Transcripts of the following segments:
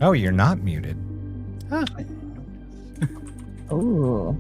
Oh, you're not muted. Huh. Ooh.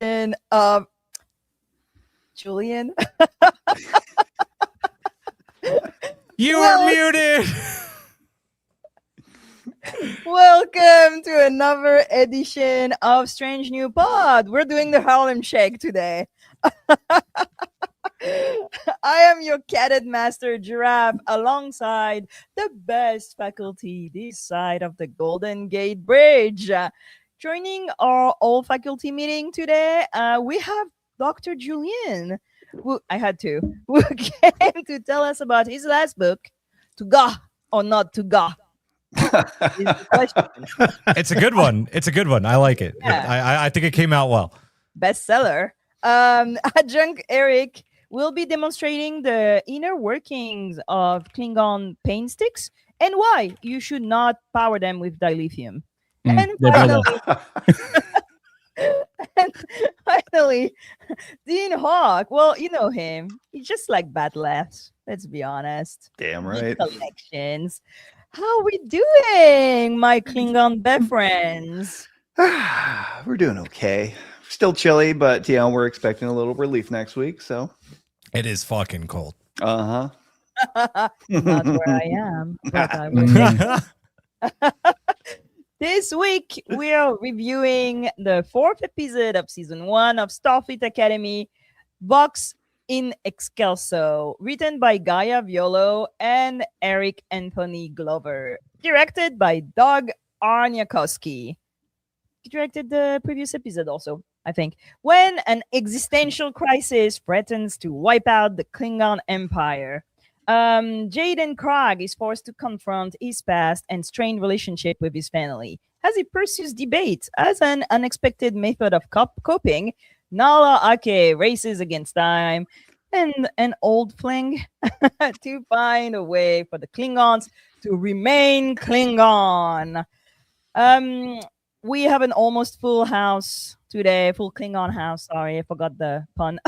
And Julian. You Well- are muted. Welcome to another edition of Strange New Pod. We're doing the Harlem Shake today. I am your cadet master Giraffe alongside the best faculty this side of the Golden Gate Bridge. Joining our all faculty meeting today, we have Dr. Julian, who who came to tell us about his last book, To Go or Not To Go. Is the question. It's a good one. It's a good one. I like it. Yeah. I think it came out well. Bestseller. Adjunct Eric will be demonstrating the inner workings of Klingon paint sticks and why you should not power them with dilithium. And finally, Dean Hawk. Well, you know him. He's just like bad laughs. Let's be honest. Damn Big right. collections. How we doing, my Klingon best friends? We're doing okay. Still chilly, but we're expecting a little relief next week. So It is fucking cold. uh-huh. Not where I am, but I will. This week, we are reviewing the 4th episode of Season 1 of Starfleet Academy, Vox in Excelso, written by Gaia Violo and Eric Anthony Glover, directed by Doug Arniakowski. He directed the previous episode also, I think. When an existential crisis threatens to wipe out the Klingon Empire, Jaden Krag is forced to confront his past and strained relationship with his family. As he pursues debate as an unexpected method of coping, Nahla Ake races against time and an old fling to find a way for the Klingons to remain Klingon. We have an almost full house today, full Klingon house. Sorry, I forgot the pun.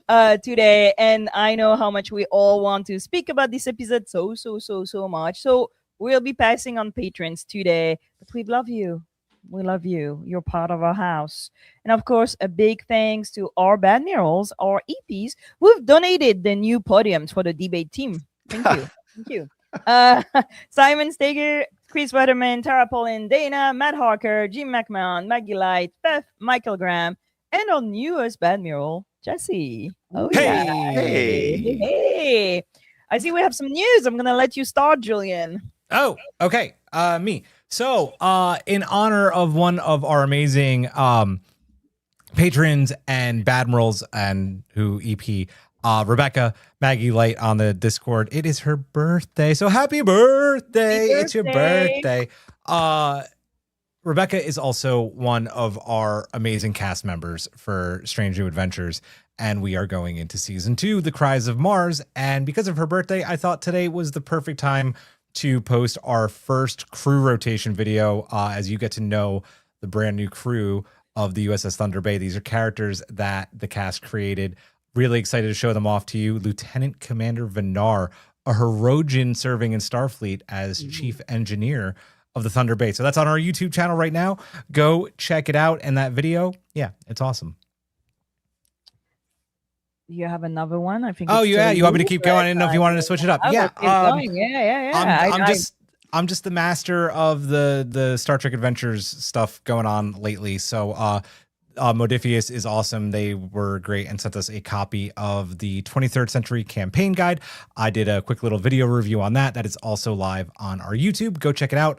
today, and I know how much we all want to speak about this episode so much. So we'll be passing on patrons today, but we love you. We love you. You're part of our house. And of course, a big thanks to our bad murals, our EPs, who've donated the new podiums for the debate team. Thank you. Thank you. Simon Steger, Chris Wetterman, Tara Paulin, Dana, Matt Harker, Jim McMahon, Maggie Light, Beth, Michael Graham, and our newest bad mural, Jesse. Oh, yeah. Hey. Hey. I see we have some news. I'm going to let you start, Julian. Oh, okay. Me. So, in honor of one of our amazing patrons and Badmirals and who EP, Rebecca Maggie Light on the Discord, it is her birthday. So happy birthday. It's your birthday. Rebecca is also one of our amazing cast members for Strange New Adventures, and we are going into season 2, The Cries of Mars. And because of her birthday, I thought today was the perfect time to post our first crew rotation video as you get to know the brand new crew of the USS Thunder Bay. These are characters that the cast created. Really excited to show them off to you. Lieutenant Commander Vinar, a Herodian serving in Starfleet as chief engineer of the Thunder Bay. So that's on our YouTube channel right now. Go check it out. And that video, yeah, it's awesome. You have another one? I think. Oh, yeah. You want me to keep going? I didn't know if you wanted to switch it up. Yeah. I'm just the master of the Star Trek Adventures stuff going on lately. So Modifius is awesome. They were great and sent us a copy of the 23rd Century Campaign Guide. I did a quick little video review on that. That is also live on our YouTube. Go check it out.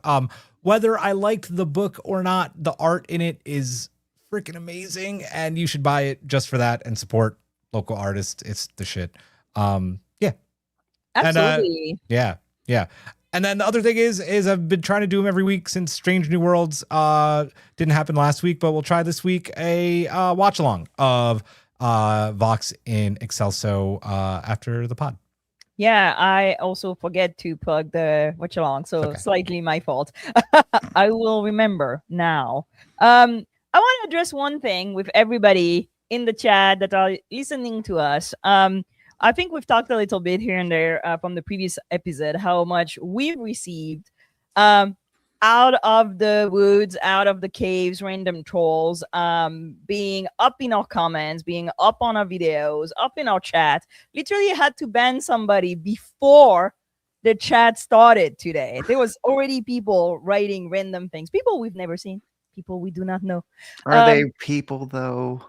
Whether I liked the book or not, the art in it is freaking amazing, and you should buy it just for that and support local artists. It's the shit. Yeah. Absolutely. And, yeah. And then the other thing is I've been trying to do them every week since Strange New Worlds didn't happen last week, but we'll try this week a watch along of Vox in Excelso after the pod. Yeah, I also forget to plug the watch along, so Okay. slightly my fault. I will remember now. I want to address one thing with everybody in the chat that are listening to us. I think we've talked a little bit here and there from the previous episode how much we've received out of the woods, out of the caves, random trolls being up in our comments, being up on our videos, up in our chat. Literally had to ban somebody before the chat started today. There was already people writing random things, people we've never seen, people we do not know. Are they people though?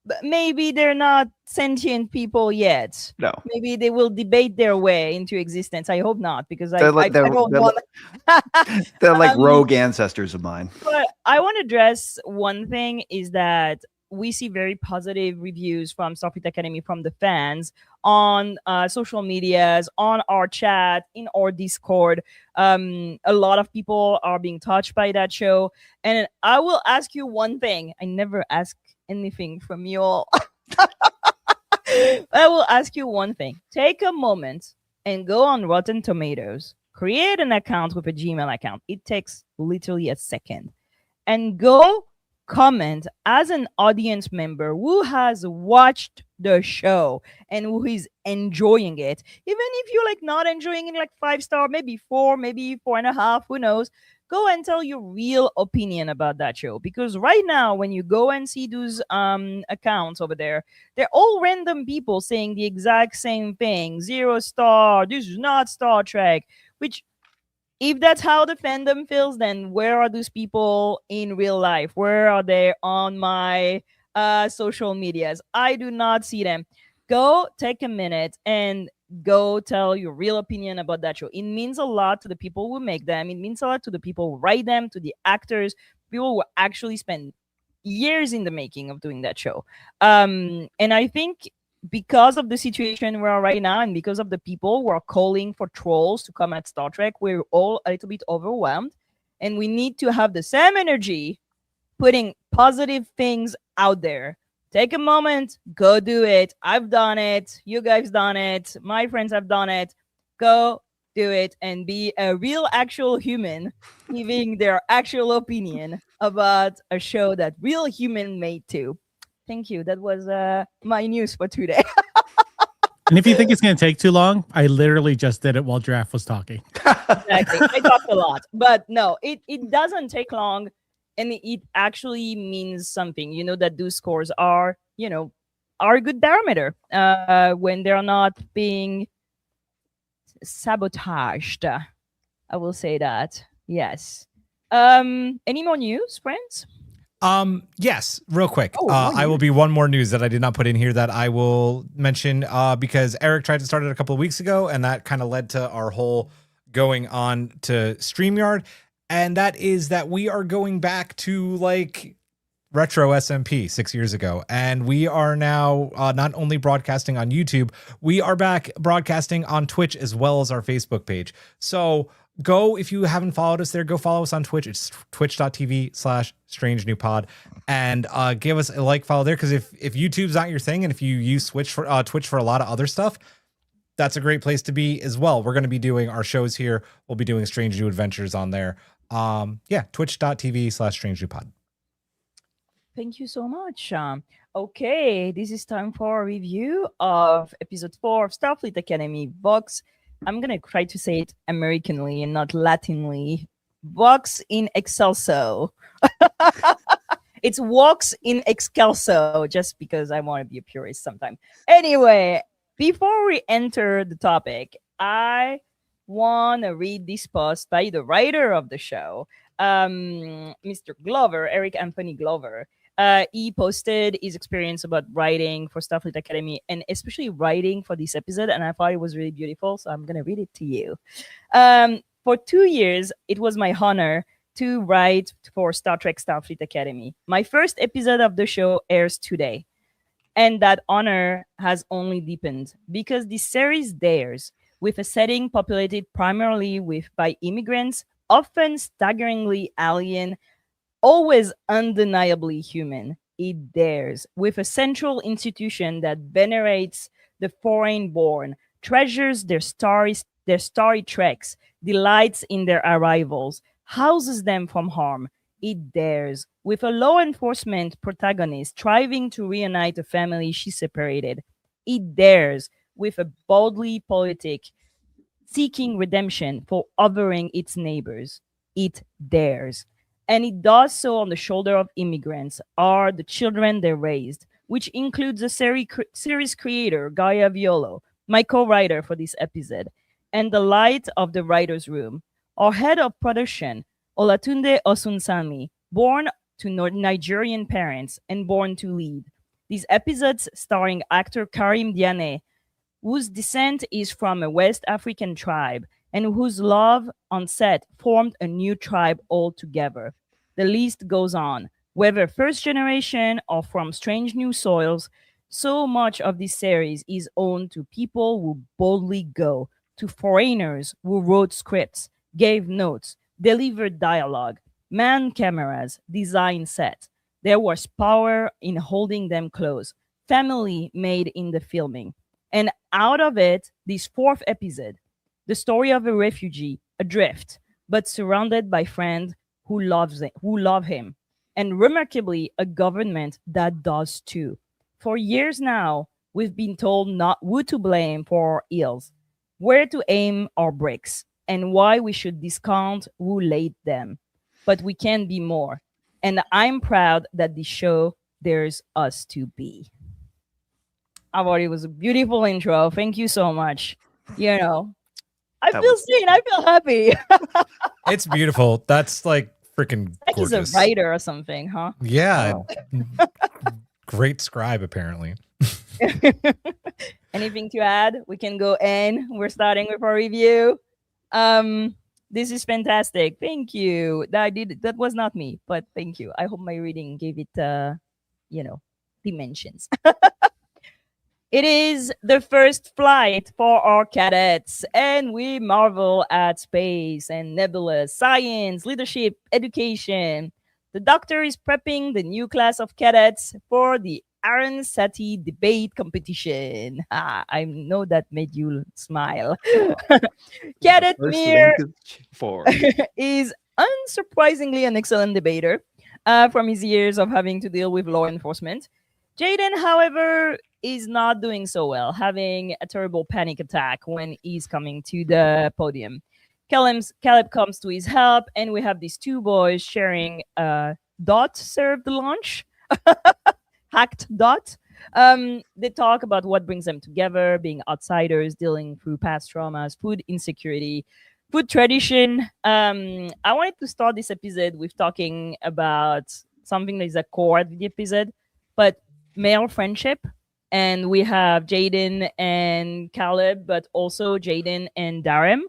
But maybe they're not sentient people yet. No. Maybe they will debate their way into existence. I hope not, because I don't want. They're like rogue ancestors of mine. But I want to address one thing is that we see very positive reviews from Starfleet Academy from the fans on social medias, on our chat, in our Discord. A lot of people are being touched by that show. And I will ask you one thing. I never ask anything from you all. I will ask you one thing. Take a moment and go on Rotten Tomatoes. Create an account with a Gmail account. It takes literally a second. And go comment as an audience member who has watched the show and who is enjoying it. Even if you're like not enjoying it, like 5-star, maybe 4, maybe 4.5, who knows? Go and tell your real opinion about that show, because right now when you go and see those accounts over there, they're all random people saying the exact same thing. 0 star, this is not Star Trek. Which, if that's how the fandom feels, then where are those people in real life? Where are they on my social medias? I do not see them. Go take a minute and go tell your real opinion about that show. It means a lot to the people who make them. It means a lot to the people who write them, to the actors, people who actually spend years in the making of doing that show. And I think because of the situation we're right now, and because of the people who are calling for trolls to come at Star Trek, we're all a little bit overwhelmed, and we need to have the same energy putting positive things out there. Take a moment, go do it. I've done it. You guys done it. My friends have done it. Go do it and be a real actual human giving their actual opinion about a show that real human made too. Thank you. That was my news for today. And if you think it's going to take too long, I literally just did it while Giraffe was talking. Exactly. I talked a lot, but no, it doesn't take long, and it actually means something. You know that those scores are a good barometer when they're not being sabotaged. I will say that. Yes. Any more news, friends? Yes, real quick. Oh, I will be one more news that I did not put in here that I will mention because Eric tried to start it a couple of weeks ago, and that kind of led to our whole going on to StreamYard. And that is that we are going back to like retro SMP 6 years ago. And we are now not only broadcasting on YouTube, we are back broadcasting on Twitch as well as our Facebook page. So go, if you haven't followed us there, go follow us on Twitch. It's twitch.tv/strangenewpod, and give us a like, follow there. Because if YouTube's not your thing, and if you use Twitch for a lot of other stuff, that's a great place to be as well. We're going to be doing our shows here. We'll be doing Strange New Adventures on there. Twitch.tv/strangenewpod. Thank you so much. Okay, this is time for a review of episode 4 of Starfleet Academy Vox. I'm going to try to say it Americanly and not Latinly. Vox in Excelso. It's Vox in Excelso, just because I want to be a purist sometime. Anyway, before we enter the topic, I want to read this post by the writer of the show, Mr. Glover, Eric Anthony Glover. He posted his experience about writing for Starfleet Academy, and especially writing for this episode, and I thought it was really beautiful, so I'm going to read it to you. For 2 years, it was my honor to write for Star Trek Starfleet Academy. My first episode of the show airs today, and that honor has only deepened because the series dares, with a setting populated primarily by immigrants, often staggeringly alien, always undeniably human. It dares, with a central institution that venerates the foreign-born, treasures their starry treks, delights in their arrivals, houses them from harm. It dares, with a law enforcement protagonist striving to reunite a family she separated. It dares, with a boldly politic seeking redemption for othering its neighbors. It dares. And it does so on the shoulder of immigrants, are the children they raised, which includes the series creator, Gaia Violo, my co-writer for this episode, and the light of the writer's room. Our head of production, Olatunde Osunsami, born to Nigerian parents and born to lead. These episodes starring actor Karim Diane, whose descent is from a West African tribe, and whose love on set formed a new tribe altogether. The list goes on. Whether first generation or from strange new soils, so much of this series is owed to people who boldly go, to foreigners who wrote scripts, gave notes, delivered dialogue, manned cameras, designed sets. There was power in holding them close, family made in the filming. And out of it, this fourth episode, the story of a refugee, adrift, but surrounded by friends who love him, and remarkably, a government that does too. For years now, we've been told not who to blame for our ills, where to aim our bricks, and why we should discount who laid them. But we can be more, and I'm proud that this show dares us to be. I thought it was a beautiful intro. Thank you so much. I feel seen. I feel happy. It's beautiful. That's like freaking like gorgeous. He's a writer or something, huh? Yeah. Great scribe, apparently. Anything to add? We can go in. We're starting with our review. This is fantastic. Thank you. That was not me, but thank you. I hope my reading gave it dimensions. It is the first flight for our cadets, and we marvel at space and nebulous science, leadership, education. The doctor is prepping the new class of cadets for the Aaron Sati debate competition. I know that made you smile. Cadet Mir is unsurprisingly an excellent debater from his years of having to deal with law enforcement. Jaden, however, is not doing so well, having a terrible panic attack when he's coming to the podium. Caleb comes to his help, and we have these two boys sharing a Dot served lunch, hacked Dot. They talk about what brings them together, being outsiders, dealing through past traumas, food insecurity, food tradition. I wanted to start this episode with talking about something that is a core of the episode, but male friendship. And we have Jaden and Caleb, but also Jaden and Darren.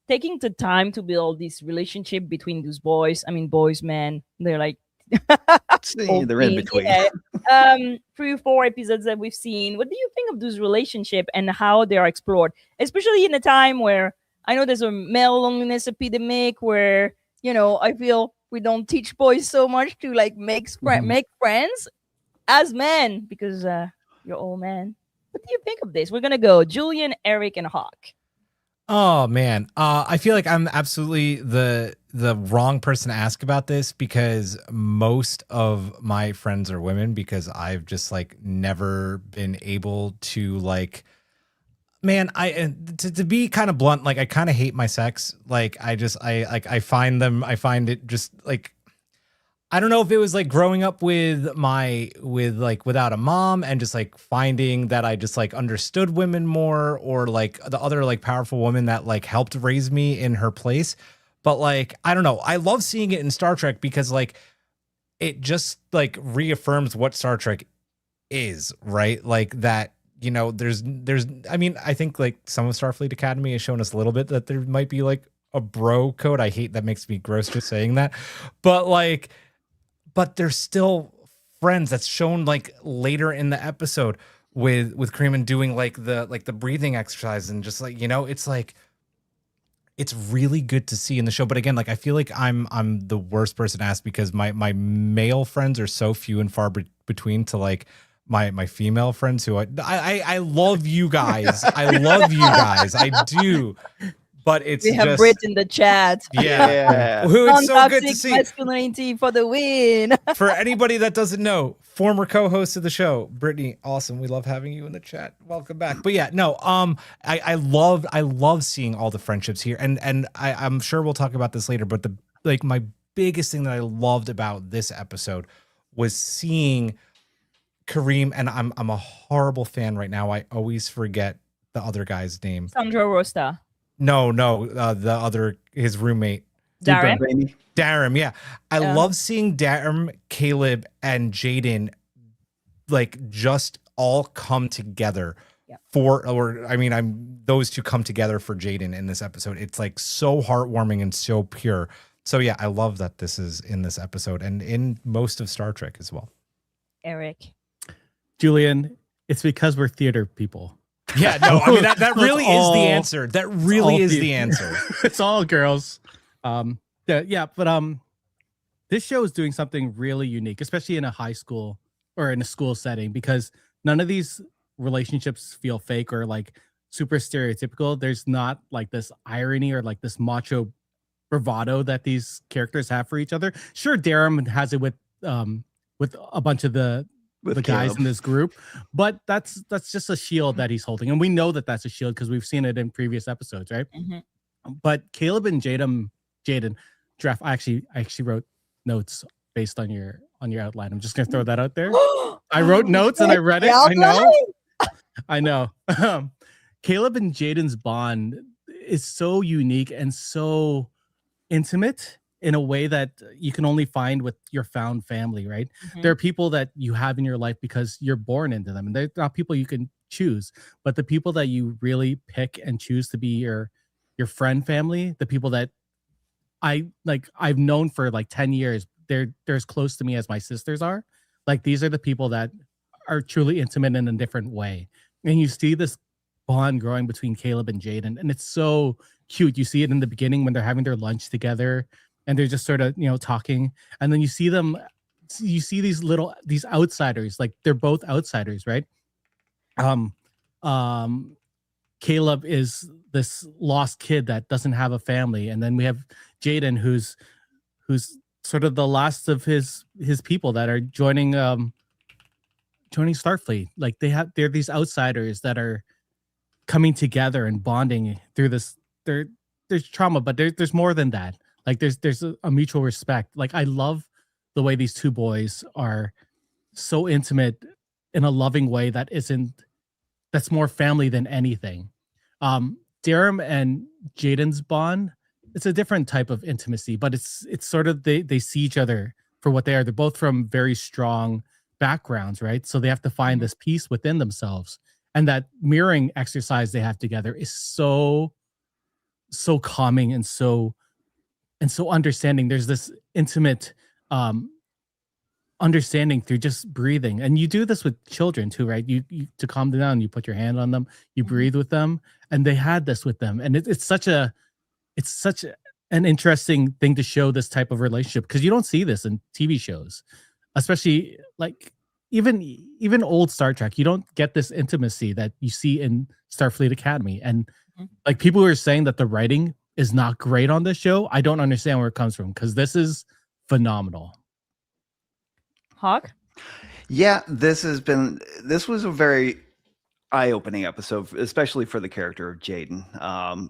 Taking the time to build this relationship between those boys. I mean, boys, man, they're like They're in between. Yeah. 3 or 4 episodes that we've seen. What do you think of those relationship and how they are explored, especially in a time where I know there's a male loneliness epidemic, where I feel we don't teach boys so much to like make friends as men because you're all men. What do you think of this? We're gonna go Julian, Eric, and Hawk. Oh man, I feel like I'm absolutely the wrong person to ask about this because most of my friends are women because I've just like never been able to like. Man, to be kind of blunt, like I kind of hate my sex. Like I find it just like. I don't know if it was like growing up without a mom and just like finding that I just like understood women more, or like the other like powerful woman that like helped raise me in her place. But like, I don't know. I love seeing it in Star Trek because like it just like reaffirms what Star Trek is, right? Like that, there's I mean, I think like some of Starfleet Academy has shown us a little bit that there might be like a bro code. I hate that, makes me gross just saying that. But they're still friends. That's shown like later in the episode with Creeman doing like the breathing exercise and just like, it's like it's really good to see in the show. But again, like I feel like I'm the worst person to ask because my male friends are so few and far between to like my female friends who I love you guys. I love you guys. I do. But we have Brit in the chat. Yeah. It's so good to see. Masculinity for the win. For anybody that doesn't know, former co-host of the show, Brittany, awesome. We love having you in the chat. Welcome back. But yeah, no, I love seeing all the friendships here, and I'm sure we'll talk about this later. But my biggest thing that I loved about this episode was seeing Kareem, and I'm a horrible fan right now. I always forget the other guy's name. Sandro Rosta. No, the other, his roommate. Darren, yeah. I love seeing Darren, Caleb, and Jaden like just all come together those two come together for Jaden in this episode. It's like so heartwarming and so pure. So yeah, I love that this is in this episode and in most of Star Trek as well. Eric. Julian, it's because we're theater people. Yeah, no, I mean that really is the answer. That really is the answer. It's all girls. But this show is doing something really unique, especially in a high school or in a school setting, because none of these relationships feel fake or like super stereotypical. There's not like this irony or like this macho bravado that these characters have for each other. Sure, Darren has it with a bunch of the guys in this group, but that's just a shield that he's holding, and we know that that's a shield because we've seen it in previous episodes, right? Mm-hmm. But Caleb and Jaden draft. I actually wrote notes based on your outline. I'm just gonna throw that out there. I wrote notes and I read it. I know. Caleb and Jaden's bond is so unique and so intimate in a way that you can only find with your found family, right? Mm-hmm. There are people that you have in your life because you're born into them, and they're not people you can choose, but the people that you really pick and choose to be your friend family, the people that I've known for like 10 years, they're as close to me as my sisters are. Like, these are the people that are truly intimate in a different way. And you see this bond growing between Caleb and Jaden, and it's so cute. You see it in the beginning when they're having their lunch together and they're just sort of, talking. And then you see these outsiders, like they're both outsiders, right? Caleb is this lost kid that doesn't have a family. And then we have Jaden who's sort of the last of his people that are joining Starfleet. Like they're these outsiders that are coming together and bonding through this. There's trauma, but there's more than that. Like there's a mutual respect. Like I love the way these two boys are so intimate in a loving way that's more family than anything. Darum and Jaden's bond, it's a different type of intimacy, but it's sort of they see each other for what they are. They're both from very strong backgrounds, right? So they have to find this peace within themselves. And that mirroring exercise they have together is so calming and so understanding. There's this intimate understanding through just breathing. And you do this with children too, right? You to calm them down, you put your hand on them, you breathe with them, and they had this with them. And it's such an interesting thing to show this type of relationship, because you don't see this in TV shows, especially like even old Star Trek. You don't get this intimacy that you see in Starfleet Academy. And like people who are saying that the writing is not great on this show, I don't understand where it comes from, because this is phenomenal. Hawk? Yeah, this was a very eye-opening episode, especially for the character of Jaden.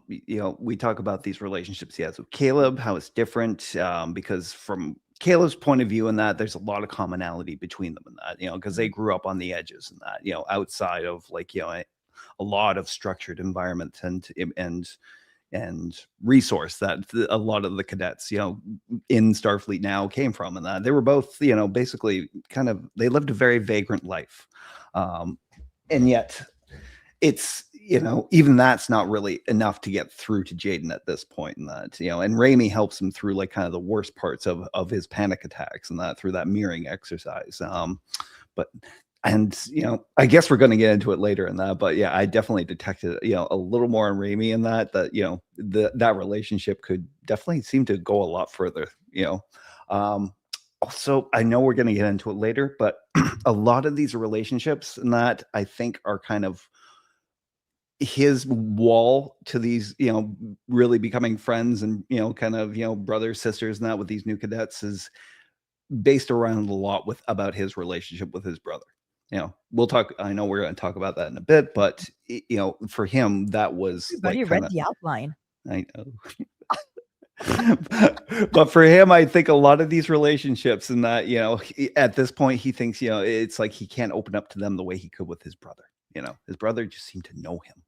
We talk about these relationships he has with Caleb, how it's different, because from Caleb's point of view in that, there's a lot of commonality between them in that, because they grew up on the edges and that, outside of like, a lot of structured environment and resource that a lot of the cadets, in Starfleet now came from, and that they were both, basically they lived a very vagrant life. And yet it's, even that's not really enough to get through to Jaden at this point, and that, and Raimi helps him through like kind of the worst parts of his panic attacks and that through that mirroring exercise. I guess we're going to get into it later in that, but yeah, I definitely detected, a little more on Raimi in that that relationship could definitely seem to go a lot further, Also, I know we're going to get into it later, but a lot of these relationships and that I think are kind of his wall to these, really becoming friends and, brothers, sisters and that with these new cadets is based around a lot about his relationship with his brother. We'll talk. I know we're going to talk about that in a bit, but for him, that was Everybody read the outline. I know. But for him, I think a lot of these relationships and that, at this point, he thinks, it's like he can't open up to them the way he could with his brother. His brother just seemed to know him,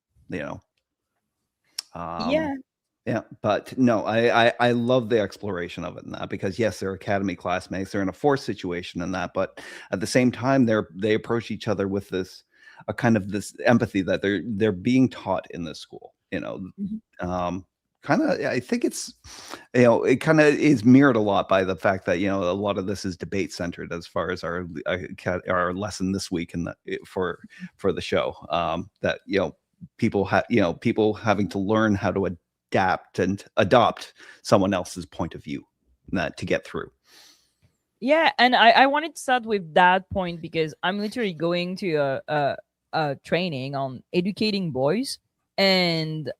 Yeah, but no, I love the exploration of it in that, because yes, they're Academy classmates, they're in a forced situation in that, but at the same time, they approach each other with this a kind of this empathy that they're being taught in this school. Kind of, I think it's, it kind of is mirrored a lot by the fact that a lot of this is debate centered as far as our lesson this week for the show. That people having to learn how to adapt and adopt someone else's point of view to get through. Yeah, and I wanted to start with that point because I'm literally going to a training on educating boys, and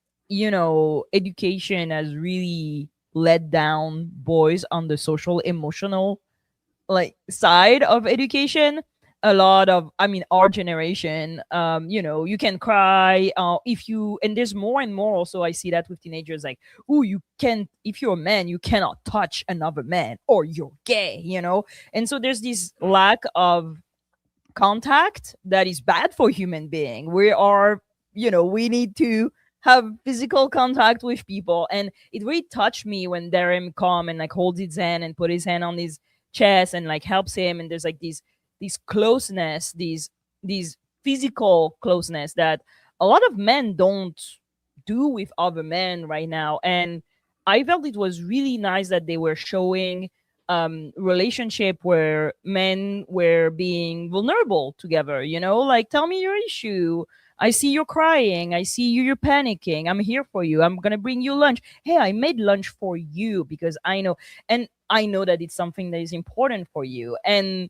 education has really let down boys on the social emotional side of education. A lot of, our generation, you can cry if you, and there's more and more also I see that with teenagers, like, oh, you can't, if you're a man, you cannot touch another man or you're gay, and so there's this lack of contact that is bad for human being. We are, we need to have physical contact with people, and it really touched me when Darum come and holds his hand and put his hand on his chest and helps him, and there's this closeness, these physical closeness that a lot of men don't do with other men right now. And I felt it was really nice that they were showing relationship where men were being vulnerable together, tell me your issue. I see you're crying. I see you're panicking. I'm here for you. I'm going to bring you lunch. Hey, I made lunch for you because I know that it's something that is important for you. And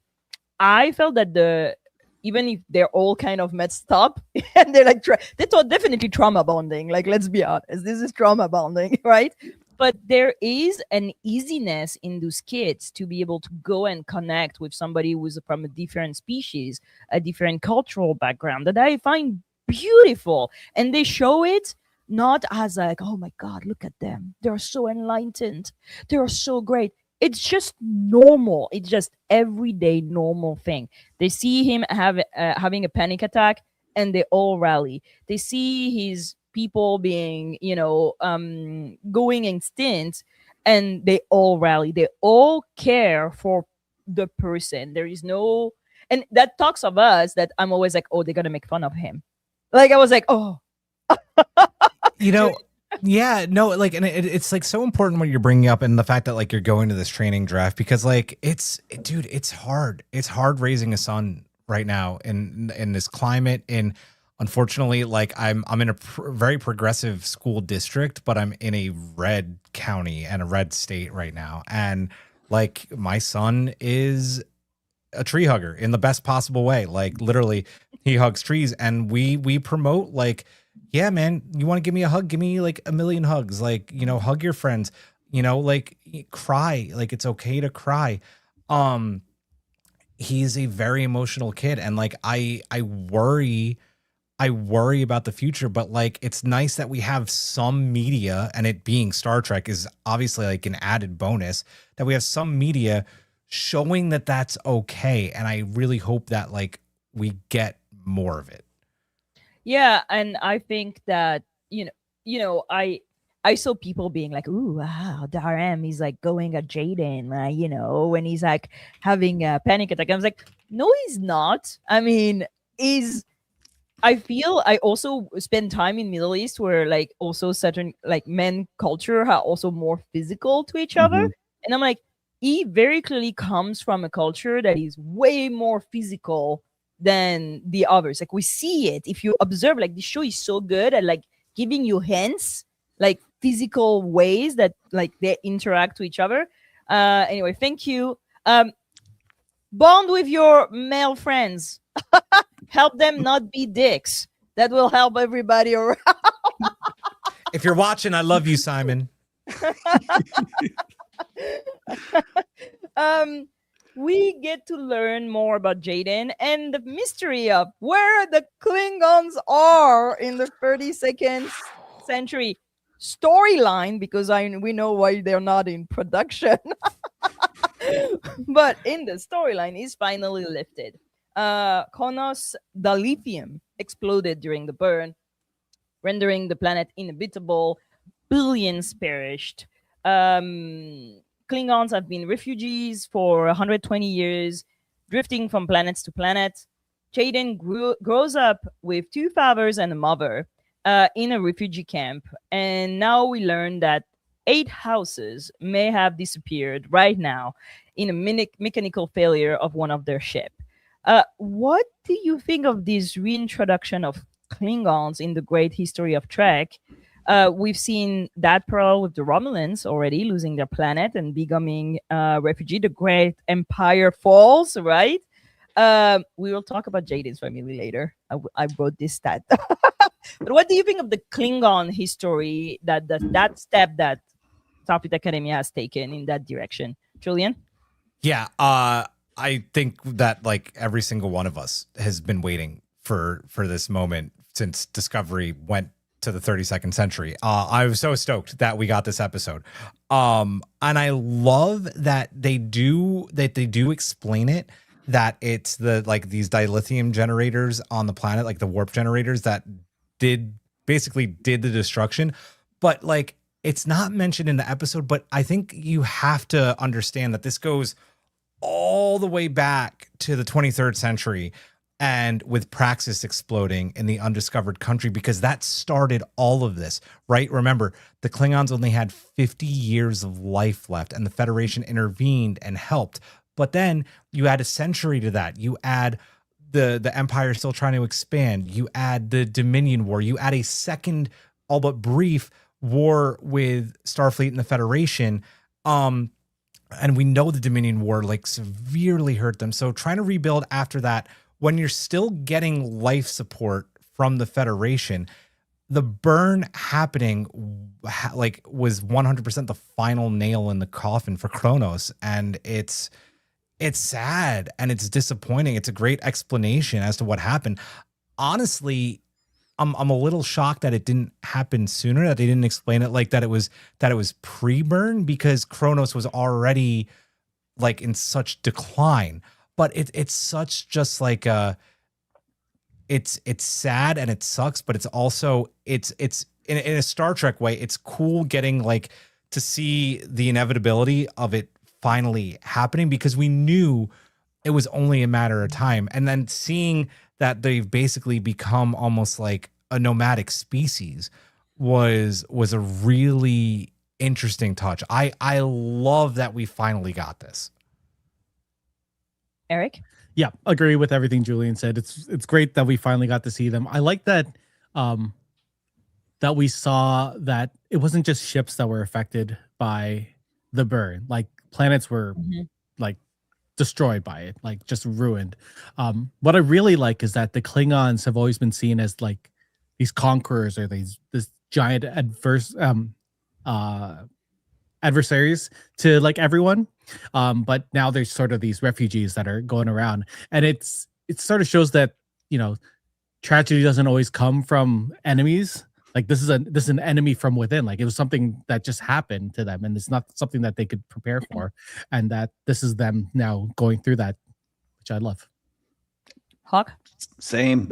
I felt that even if they're all kind of messed up and they're definitely trauma bonding. Let's be honest, this is trauma bonding, right? but there is an easiness in those kids to be able to go and connect with somebody who's from a different species, a different cultural background, that I find beautiful. And they show it not as like, oh my God, look at them. They're so enlightened. They're so great. It's just normal. It's just everyday normal thing. They see him having a panic attack and they all rally. They see his people being, going extinct and they all rally. They all care for the person. There is no, and that talks of us that I'm always like, oh, they're going to make fun of him. Like, I was like, oh. Yeah, no, like, and it's like so important what you're bringing up, and the fact that like you're going to this training draft, because like it's hard. It's hard raising a son right now in this climate. And unfortunately, like I'm in a very progressive school district, but I'm in a red county and a red state right now, and like my son is a tree hugger in the best possible way. Like literally, he hugs trees, and we promote like, yeah, man, you want to give me a hug? Give me like a million hugs. Like, hug your friends, like cry. Like, it's okay to cry. He's a very emotional kid. And like, I worry about the future, but like, it's nice that we have some media, and it being Star Trek is obviously like an added bonus, that we have some media showing that that's okay. And I really hope that like we get more of it. Yeah, and I think that I saw people being like, "Ooh, wow, Darem, he's like going at Jaden, when he's like having a panic attack." I was like, "No, he's not. I mean, I feel I also spend time in Middle East where like also certain like men culture are also more physical to each other, and I'm like, he very clearly comes from a culture that is way more physical than the others. Like, we see it. If you observe, like, the show is so good at like giving you hints, like physical ways that like they interact with each other. Anyway, thank you. Bond with your male friends. Help them not be dicks. That will help everybody around. If you're watching, I love you, Simon. We get to learn more about Jaden and the mystery of where the Klingons are in the 32nd century storyline, because we know why they're not in production. But in the storyline is finally lifted. Kronos dilithium exploded during the burn, rendering the planet inhabitable. Billions perished. Klingons have been refugees for 120 years, drifting from planets to planet. Jaden grows up with two fathers and a mother in a refugee camp. And now we learn that 8 houses may have disappeared right now in a mechanical failure of one of their ships. What do you think of this reintroduction of Klingons in the great history of Trek? We've seen that parallel with the Romulans already losing their planet and becoming refugee. The great empire falls, right? We will talk about Jaden's family later. I wrote this stat. But what do you think of the Klingon history, that step that Starfleet Academy has taken in that direction? Julian? Yeah, I think that like every single one of us has been waiting for this moment since Discovery went to the 32nd century. I was so stoked that we got this episode. And I love that they do explain it, that it's these dilithium generators on the planet, like the warp generators that did the destruction. But like, it's not mentioned in the episode, but I think you have to understand that this goes all the way back to the 23rd century, and with Praxis exploding in the undiscovered country, because that started all of this, right? Remember, the Klingons only had 50 years of life left, and the Federation intervened and helped. But then you add a century to that. You add the Empire still trying to expand. You add the Dominion War. You add a second, all but brief, war with Starfleet and the Federation. And we know the Dominion War like severely hurt them. So trying to rebuild after that, when you're still getting life support from the Federation, the burn happening like was 100% the final nail in the coffin for Kronos, and it's sad and it's disappointing. It's a great explanation as to what happened. Honestly, I'm a little shocked that it didn't happen sooner, that they didn't explain it like that it was pre-burn, because Kronos was already like in such decline. But it's such just like it's sad and it sucks, but it's also it's in a Star Trek way, it's cool getting like to see the inevitability of it finally happening, because we knew it was only a matter of time. And then seeing that they've basically become almost like a nomadic species was a really interesting touch. I love that we finally got this. Eric? Yeah, agree with everything Julian said. It's great that we finally got to see them. I like that that we saw that it wasn't just ships that were affected by the burn. Like planets were like destroyed by it, like just ruined. What I really like is that the Klingons have always been seen as like these conquerors, or this giant adversaries to like everyone. But now there's sort of these refugees that are going around, and it sort of shows that, you know, tragedy doesn't always come from enemies. Like this is an enemy from within. Like it was something that just happened to them, and it's not something that they could prepare for, and that this is them now going through that, which I love. Hawk? Same.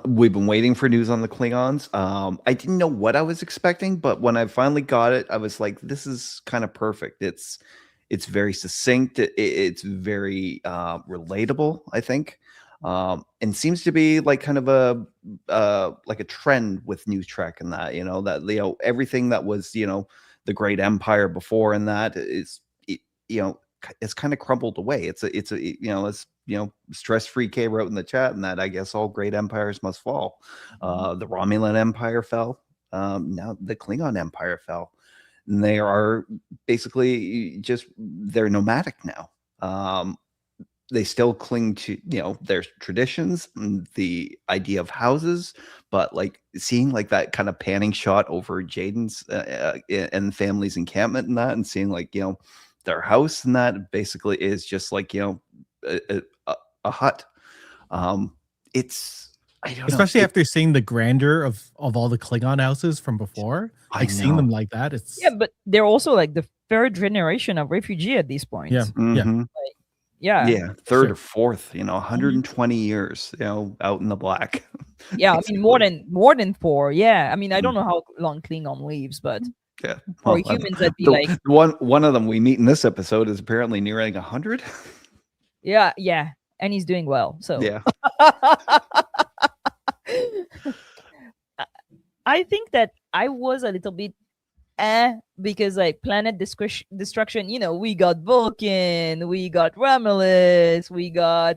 We've been waiting for news on the Klingons. I didn't know what I was expecting, but when I finally got it, I was like, this is kind of perfect. It's very succinct. It's very relatable, I think. And seems to be like kind of a trend with New Trek, and that, you know, that, you know, everything that was, you know, the great empire before, and that is, you know, it's kind of crumbled away. It's Stress-Free K wrote in the chat, and that I guess all great empires must fall. The Romulan Empire fell. Now the Klingon Empire fell. And they are basically they're nomadic now. They still cling to, you know, their traditions and the idea of houses, but like seeing like that kind of panning shot over Jaden's and family's encampment and that, and seeing like, you know, their house and that basically is just like, you know, a hut. It's, I don't know. Especially after seeing the grandeur of all the Klingon houses from before, like seeing them like that. It's but they're also like the third generation of refugee at this point. Yeah. Third or fourth, you know, 120 years, you know, out in the black. Yeah, I mean more than 4. Yeah, I mean, I don't know how long Klingon lives, but yeah, for humans, that'd be like one of them we meet in this episode is apparently nearing 100. Yeah, and he's doing well. So yeah. I think that I was a little bit because like planet destruction, you know, we got Vulcan, we got Romulus, we got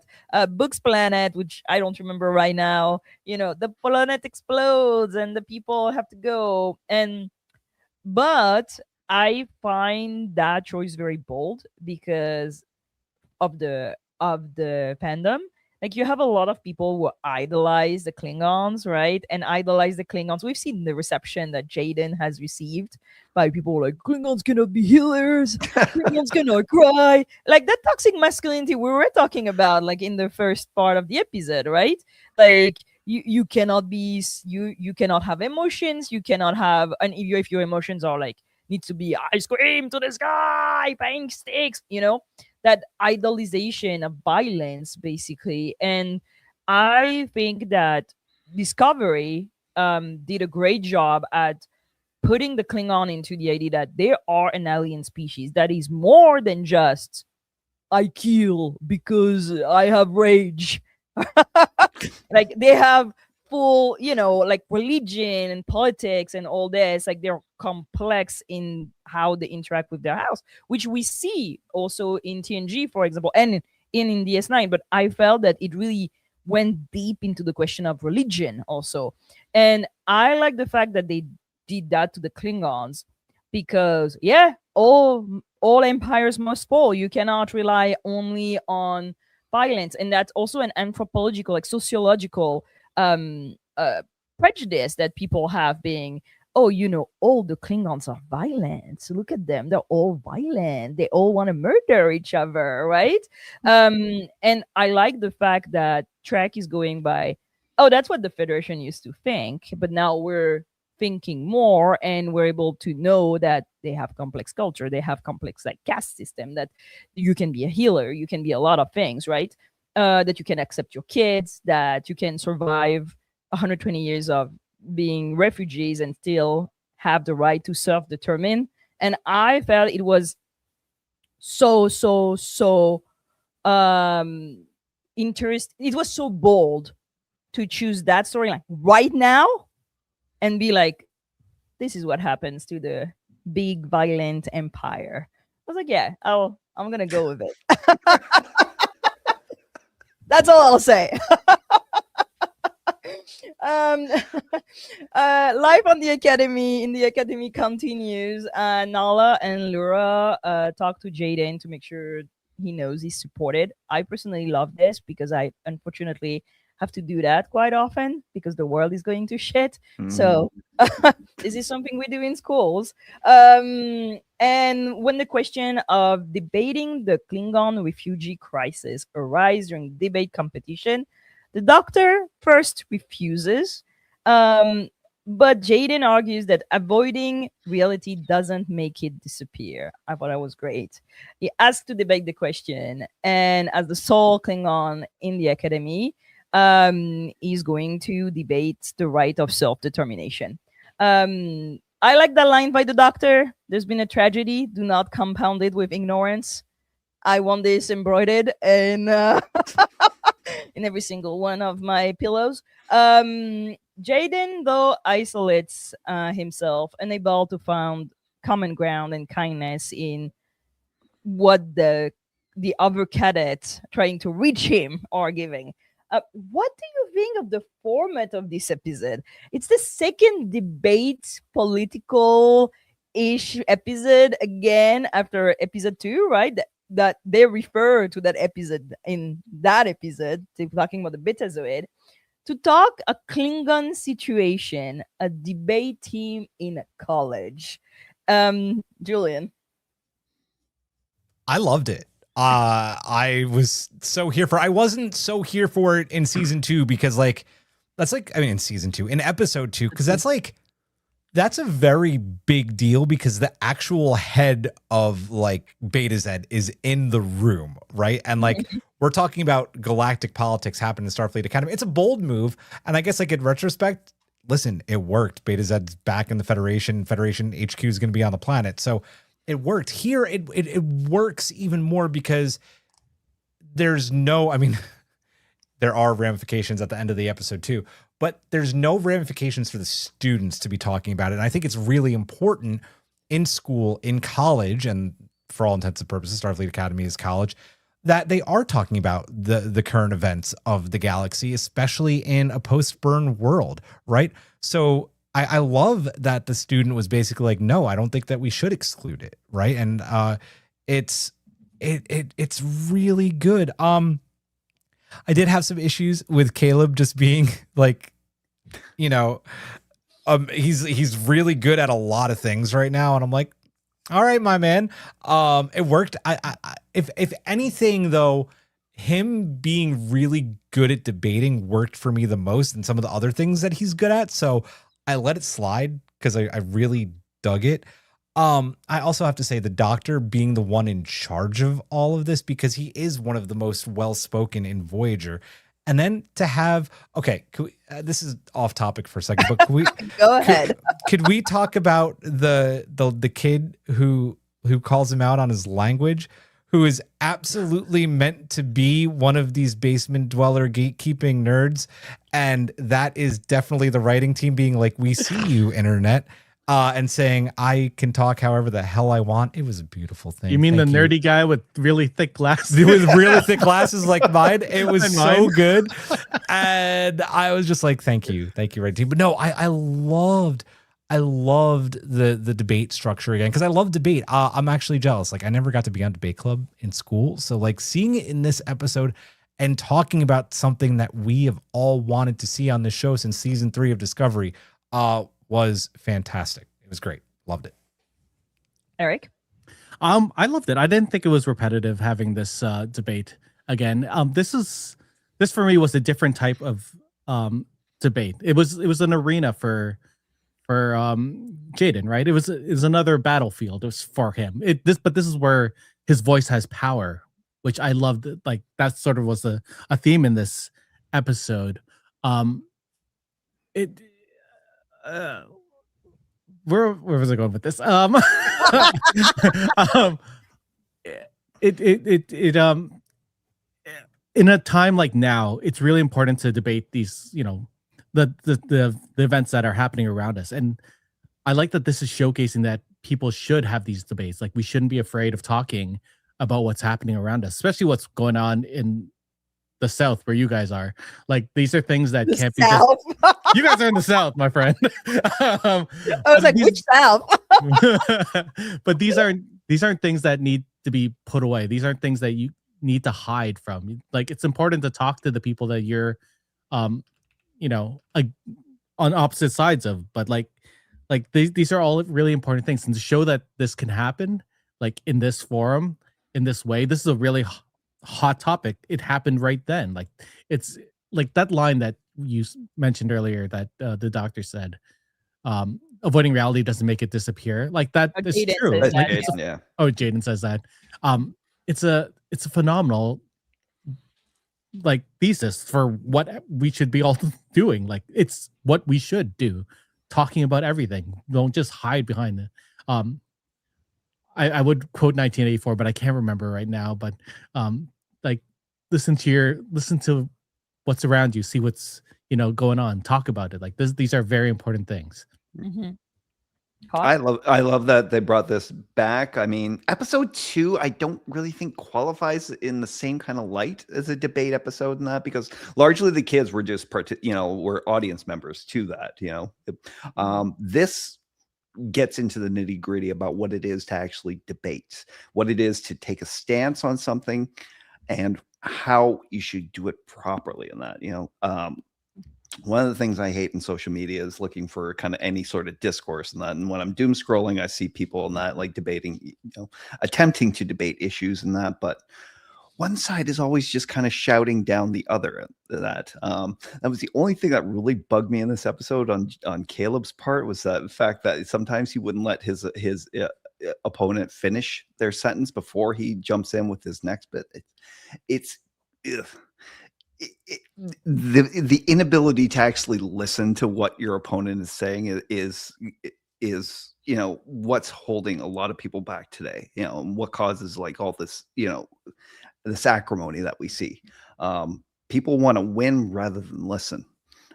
Book's planet, which I don't remember right now. You know, the planet explodes and the people have to go, but I find that choice very bold because of the fandom. Like, you have a lot of people who idolize the Klingons, right? And idolize the Klingons. We've seen the reception that Jaden has received by people like, Klingons cannot be healers. Klingons cannot cry. Like, that toxic masculinity we were talking about, like, in the first part of the episode, right? Like, you cannot be, you cannot have emotions. You cannot have, and if your emotions are like, needs to be ice cream to the sky, bang sticks, you know? That idolization of violence, basically. And I think that Discovery did a great job at putting the Klingon into the idea that they are an alien species that is more than just, I kill because I have rage. Like, they have full, you know, like religion and politics and all this. Like, they're complex in how they interact with their house, which we see also in TNG, for example, and in DS9. But I felt that it really went deep into the question of religion also. And I like the fact that they did that to the Klingons, because all empires must fall. You cannot rely only on violence. And that's also an anthropological, like sociological prejudice that people have being, oh, all the Klingons are violent. So look at them. They're all violent. They all want to murder each other, right? And I like the fact that Trek is going by, oh, that's what the Federation used to think. But now we're thinking more, and we're able to know that they have complex culture. They have complex like caste system, that you can be a healer. You can be a lot of things, right? That you can accept your kids, that you can survive 120 years of being refugees and still have the right to self-determine. And I felt it was so interest. It was so bold to choose that storyline right now and be like, this is what happens to the big violent empire. I was like, yeah, I'm gonna go with it. That's all I'll say. Life on the academy continues. Nahla and Laura talk to Jaden to make sure he knows he's supported. I personally love this because I unfortunately have to do that quite often because the world is going to shit. So this is something we do in schools. And when the question of debating the Klingon refugee crisis arises during debate competition, the Doctor first refuses, but Jaden argues that avoiding reality doesn't make it disappear. I thought that was great. He asked to debate the question, and as the sole Klingon in the Academy, he's going to debate the right of self-determination. I like that line by the Doctor. There's been a tragedy. Do not compound it with ignorance. I want this embroidered in every single one of my pillows. Jaden, though, isolates himself, unable to find common ground and kindness in what the other cadets trying to reach him are giving. What do you think of the format of this episode? It's the second debate, political-ish episode again after episode 2, right? That they refer to that episode in that episode, talking about the Betazoid, to talk a Klingon situation, a debate team in a college. Julian. I loved it. I was so here for. I wasn't so here for it in season 2 because in season 2, in episode 2, because that's a very big deal because the actual head of Beta Z is in the room, right? And we're talking about galactic politics happening in Starfleet Academy. It's a bold move, and I guess in retrospect, listen, it worked. Beta Z's back in the Federation. Federation HQ is going to be on the planet, so it worked. Here, it works even more because there's no. I mean, there are ramifications at the end of the episode too. But there's no ramifications for the students to be talking about it. And I think it's really important in school, in college, and for all intents and purposes, Starfleet Academy is college, that they are talking about the current events of the galaxy, especially in a post-burn world, right? So I love that the student was basically like, no, I don't think that we should exclude it, right? And it's really good. I did have some issues with Caleb just being he's really good at a lot of things right now, and I'm like, all right, my man. It worked. If anything though, him being really good at debating worked for me the most than some of the other things that he's good at. So I let it slide because I really dug it. I also have to say the Doctor being the one in charge of all of this because he is one of the most well-spoken in Voyager. And then to have, this is off topic for a second, but could we go ahead? Could we talk about the kid who calls him out on his language, who is absolutely meant to be one of these basement dweller gatekeeping nerds, and that is definitely the writing team being like, "We see you, internet." And saying, I can talk however the hell I want. It was a beautiful thing. You mean the nerdy guy with really thick glasses? With really thick glasses like mine. It was so good. And I was just like, thank you, right, team. But no, I loved the debate structure again because I love debate. I'm actually jealous. I never got to be on debate club in school. So seeing it in this episode and talking about something that we have all wanted to see on this show since season 3 of Discovery was fantastic. It was great. Loved it. Eric? I loved it. I didn't think it was repetitive having this debate again. This for me was a different type of debate. It was an arena for Jaden, right? It was another battlefield. It was for him. But this is where his voice has power, which I loved. Like that sort of was a theme in this episode. Where was I going with this? In a time like now, it's really important to debate these, the events that are happening around us. And I like that this is showcasing that people should have these debates. Like we shouldn't be afraid of talking about what's happening around us, especially what's going on in the South where you guys are. Like these are things that can't be just, you guys are in the South, my friend. I was like, which South? But these aren't things that need to be put away. These aren't things that you need to hide from. Like it's important to talk to the people that you're on opposite sides of, but like these are all really important things. And to show that this can happen like in this forum, in this way, this is a really hot topic. It happened right then. Like it's like that line that you mentioned earlier that the doctor said, avoiding reality doesn't make it disappear. Like that is true. Like, yeah. Oh, Jaden says that. It's a phenomenal like thesis for what we should be all doing. Like it's what we should do, talking about everything. Don't just hide behind it. I would quote 1984, but I can't remember right now. But like listen to what's around you, see what's going on, talk about it. Like these are very important things. Mm-hmm. I love that they brought this back. I mean, episode 2, I don't really think qualifies in the same kind of light as a debate episode in that, because largely the kids were just were audience members to that. This gets into the nitty gritty about what it is to actually debate, what it is to take a stance on something, and how you should do it properly in that. One of the things I hate in social media is looking for kind of any sort of discourse in that. And when I'm doom scrolling, I see people in that like debating, attempting to debate issues in that. But one side is always just kind of shouting down the other. That was the only thing that really bugged me in this episode on Caleb's part, was that the fact that sometimes he wouldn't let his opponent finish their sentence before he jumps in with his next bit. The inability to actually listen to what your opponent is saying is what's holding a lot of people back today, and what causes like all this this acrimony that we see. People want to win rather than listen,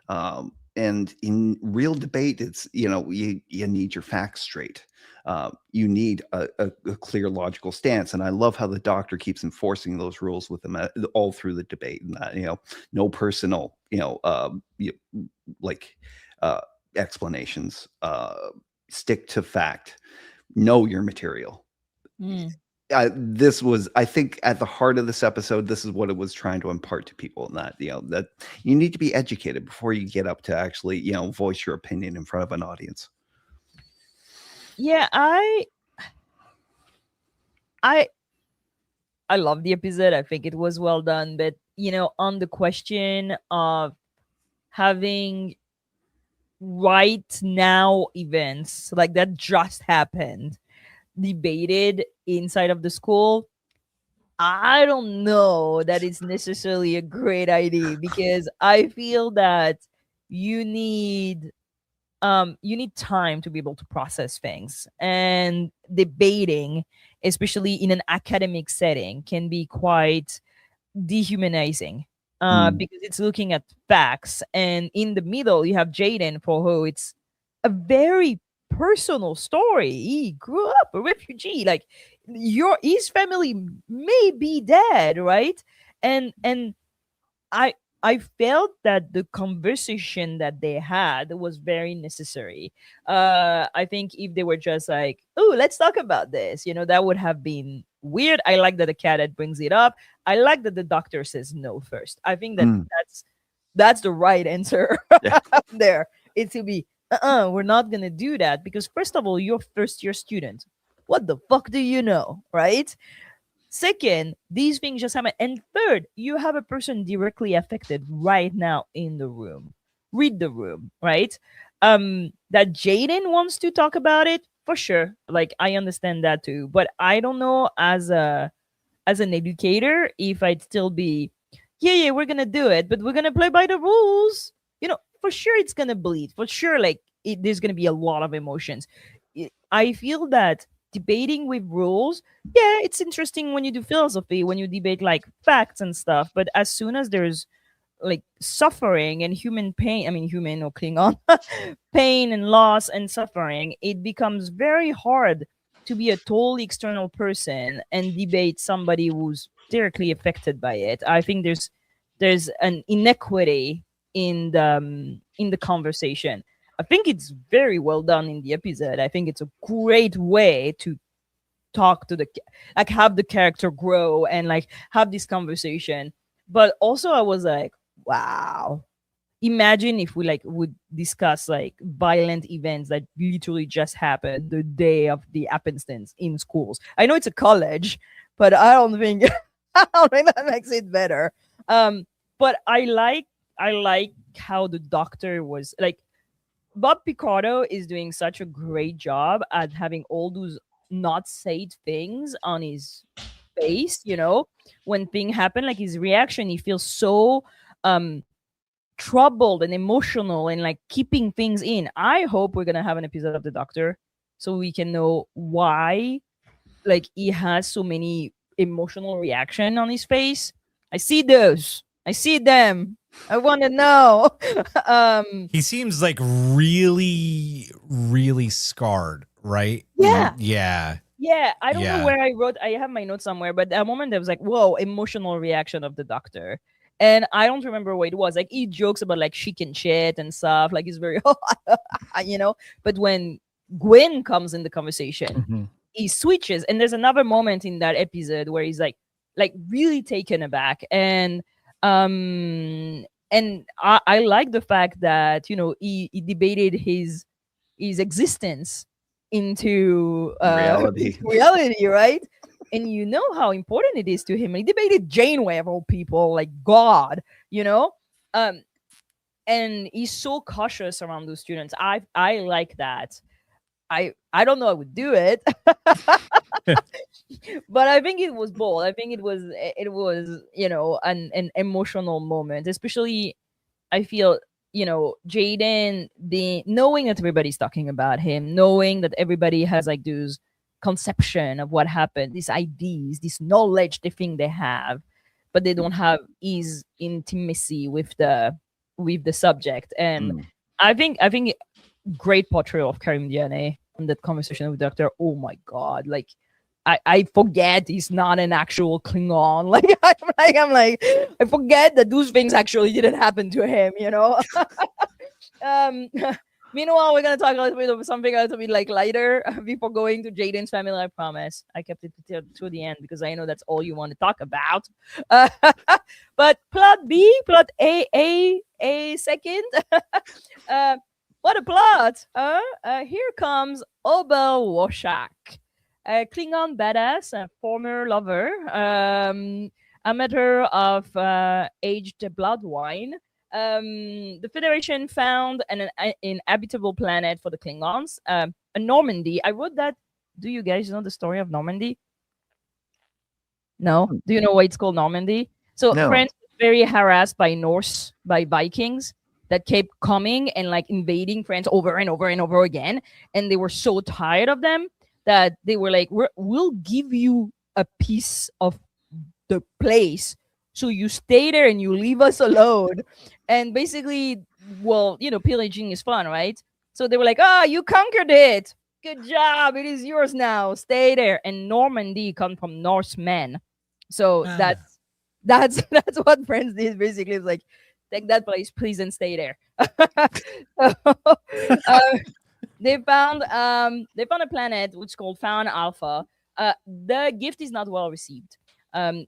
and in real debate, it's you need your facts straight. You need a clear logical stance, and I love how the doctor keeps enforcing those rules with them all through the debate, and that no personal explanations, stick to fact, know your material. This was, I think, at the heart of this episode, this is what it was trying to impart to people, in that that you need to be educated before you get up to actually voice your opinion in front of an audience. Yeah, I love the episode. I think it was well done. But on the question of having right now events like that just happened debated inside of the school, I don't know that it's necessarily a great idea, because I feel that you need time to be able to process things, and debating, especially in an academic setting, can be quite dehumanizing because it's looking at facts, and in the middle you have Jaden, for who it's a very personal story. He grew up a refugee, like his family may be dead, right? And I felt that the conversation that they had was very necessary. I think if they were just like, oh, let's talk about this, that would have been weird. I like that the cadet brings it up. I like that the doctor says no first. I think that that's the right answer there. It to be we're not gonna do that because first of all, you're first year student. What the fuck do you know, right? Second, these things just happen. And third, you have a person directly affected right now in the room. Read the room, right? That Jaden wants to talk about it for sure. Like I understand that too, but I don't know as an educator if I'd still be, yeah, we're gonna do it, but we're gonna play by the rules. For sure it's gonna bleed. For sure, like there's gonna be a lot of emotions. I feel that debating with rules, yeah, it's interesting when you do philosophy, when you debate like facts and stuff, but as soon as there's like suffering and human pain, I mean human or Klingon pain and loss and suffering, it becomes very hard to be a totally external person and debate somebody who's directly affected by it. I think there's an inequity in the conversation. I think it's very well done in the episode. I think it's a great way to talk to like have the character grow and like have this conversation. But also I was like, wow, imagine if we like would discuss like violent events that literally just happened the day of the happenstance in schools. I know it's a college, but I don't think that makes it better. But I like how the doctor was like, Bob Picardo is doing such a great job at having all those not said things on his face, when thing happen, like his reaction, he feels so troubled and emotional and like keeping things in. I hope we're gonna have an episode of the doctor so we can know why like he has so many emotional reaction on his face. I see them. I want to know. He seems like really, really scarred, right? Yeah. Yeah. I don't know where I have my notes somewhere, but at a moment I was like, whoa, emotional reaction of the doctor. And I don't remember what it was. Like he jokes about like she can shit and stuff. Like he's very, But when Gwen comes in the conversation, he switches. And there's another moment in that episode where he's like really taken aback. And I like the fact that he debated his existence into reality, right? And you know how important it is to him. He debated Janeway of all people, like God, and he's so cautious around those students. I like that. I don't know I would do it, but I think it was bold. I think it was an emotional moment, especially I feel Jaden knowing that everybody's talking about him, knowing that everybody has like those conception of what happened, these ideas, this knowledge they think they have, but they don't have his intimacy with the subject. And I think great portrayal of Karim DNA in that conversation with Doctor. Oh my god, like I forget he's not an actual Klingon. Like I'm like I forget that those things actually didn't happen to him. Meanwhile, we're gonna talk a little bit of something a little bit like lighter before going to Jaden's family. I promise. I kept it to the end because I know that's all you want to talk about. But plot B, plot A second. What a plot! Here comes Obel Washak, a Klingon badass, a former lover, amateur of aged blood wine. The Federation found an inhabitable planet for the Klingons, a Normandy. I wrote that. Do you guys know the story of Normandy? No? Do you know why it's called Normandy? So France was very harassed by Vikings that kept coming and like invading France over and over and over again. And they were so tired of them that they were like, we'll give you a piece of the place. So you stay there and you leave us alone. And basically, well, pillaging is fun, right? So they were like, you conquered it. Good job. It is yours now. Stay there. And Normandy comes from Norsemen. So that's what France did. Basically, it was like, take that place, please, and stay there. They found a planet which is called Faun Alpha, The gift is not well received.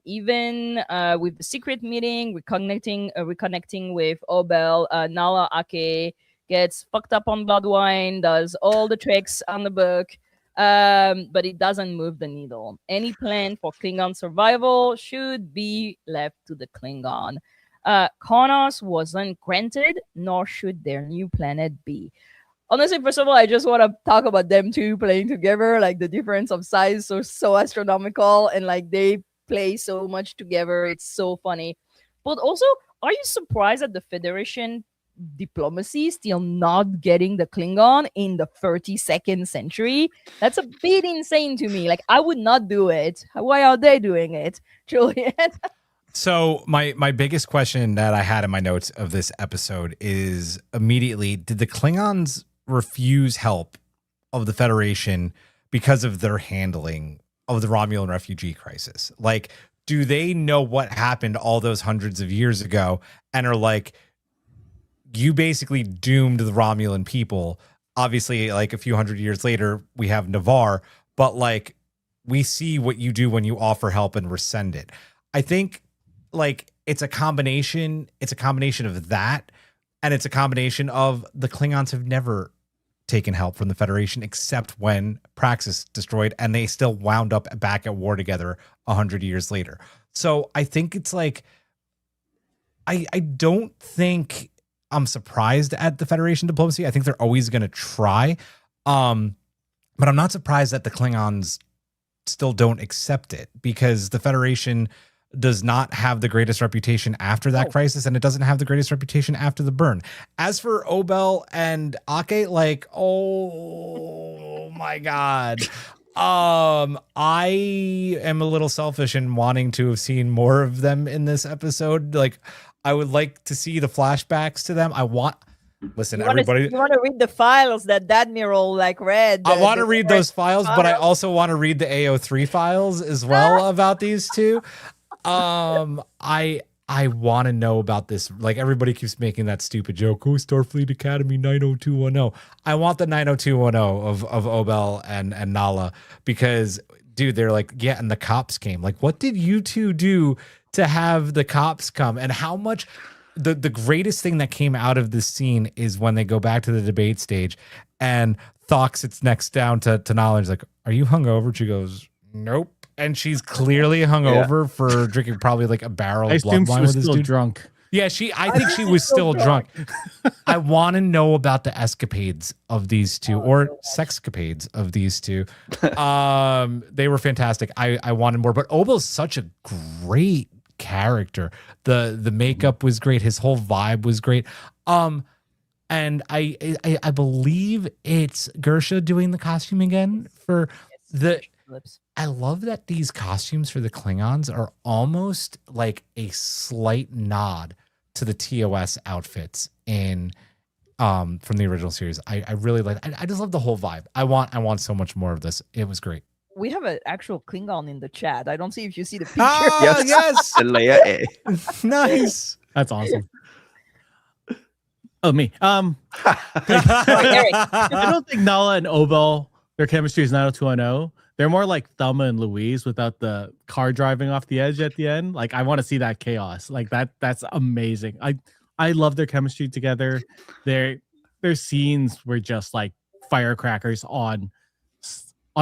Even with the secret meeting, reconnecting with Obel, Nahla Ake gets fucked up on blood wine, does all the tricks on the book, but it doesn't move the needle. Any plan for Klingon survival should be left to the Klingon. Kronos wasn't granted, nor should their new planet be. Honestly, first of all, I just want to talk about them two playing together. Like the difference of size so astronomical, and like they play so much together. It's so funny. But also, are you surprised at the Federation diplomacy still not getting the Klingon in the 32nd century? That's a bit insane to me. Like I would not do it. Why are they doing it, Julian? So my biggest question that I had in my notes of this episode is immediately, did the Klingons refuse help of the Federation because of their handling of the Romulan refugee crisis? Like, do they know what happened all those hundreds of years ago and are like, you basically doomed the Romulan people? Obviously, like a few hundred years later, we have Navarre, but like we see what you do when you offer help and rescind it. I think like it's a combination of that, and it's a combination of the Klingons have never taken help from the Federation except when Praxis destroyed, and they still wound up back at war together 100 years later. So I think it's like, I don't think I'm surprised at the Federation diplomacy. I think they're always going to try. But I'm not surprised that the Klingons still don't accept it, because the Federation does not have the greatest reputation after that crisis, and it doesn't have the greatest reputation after the burn. As for Obel and Ake, like, oh my God. I am a little selfish in wanting to have seen more of them in this episode. Like, I would like to see the flashbacks to them. Listen, everybody. You want to read the files that Admiral like read. I want to read those files, but I also want to read the AO3 files as well about these two. I want to know about this. Like, everybody keeps making that stupid joke. Oh, Starfleet Academy 90210. I want the 90210 of Obel and Nahla, because, dude, they're like, yeah, and the cops came. Like, what did you two do to have the cops come? And how much the greatest thing that came out of this scene is when they go back to the debate stage and Thok sits next down to Nahla. He's like, are you hungover? She goes, nope. And she's clearly hungover for drinking probably like a barrel of blood wine with this dude. Drunk. Yeah, I think she was still drunk. I want to know about the escapades of these two, or sexcapades of these two. They were fantastic. I wanted more, but Obel's such a great character. The makeup was great. His whole vibe was great. And I believe it's Gersha doing the costume again for the Lips. I love that these costumes for the Klingons are almost like a slight nod to the TOS outfits in from the original series. I really like. I just love the whole vibe. I want so much more of this. It was great. We have an actual Klingon in the chat. I don't see if you see the picture. Yes. Leia A. Nice. That's awesome. Oh, me. Eric. I don't think Nahla and Obel, their chemistry is 90210. They're more like Thelma and Louise without the car driving off the edge at the end. Like, I want to see that chaos. Like that's amazing. I love their chemistry together. Their scenes were just like firecrackers on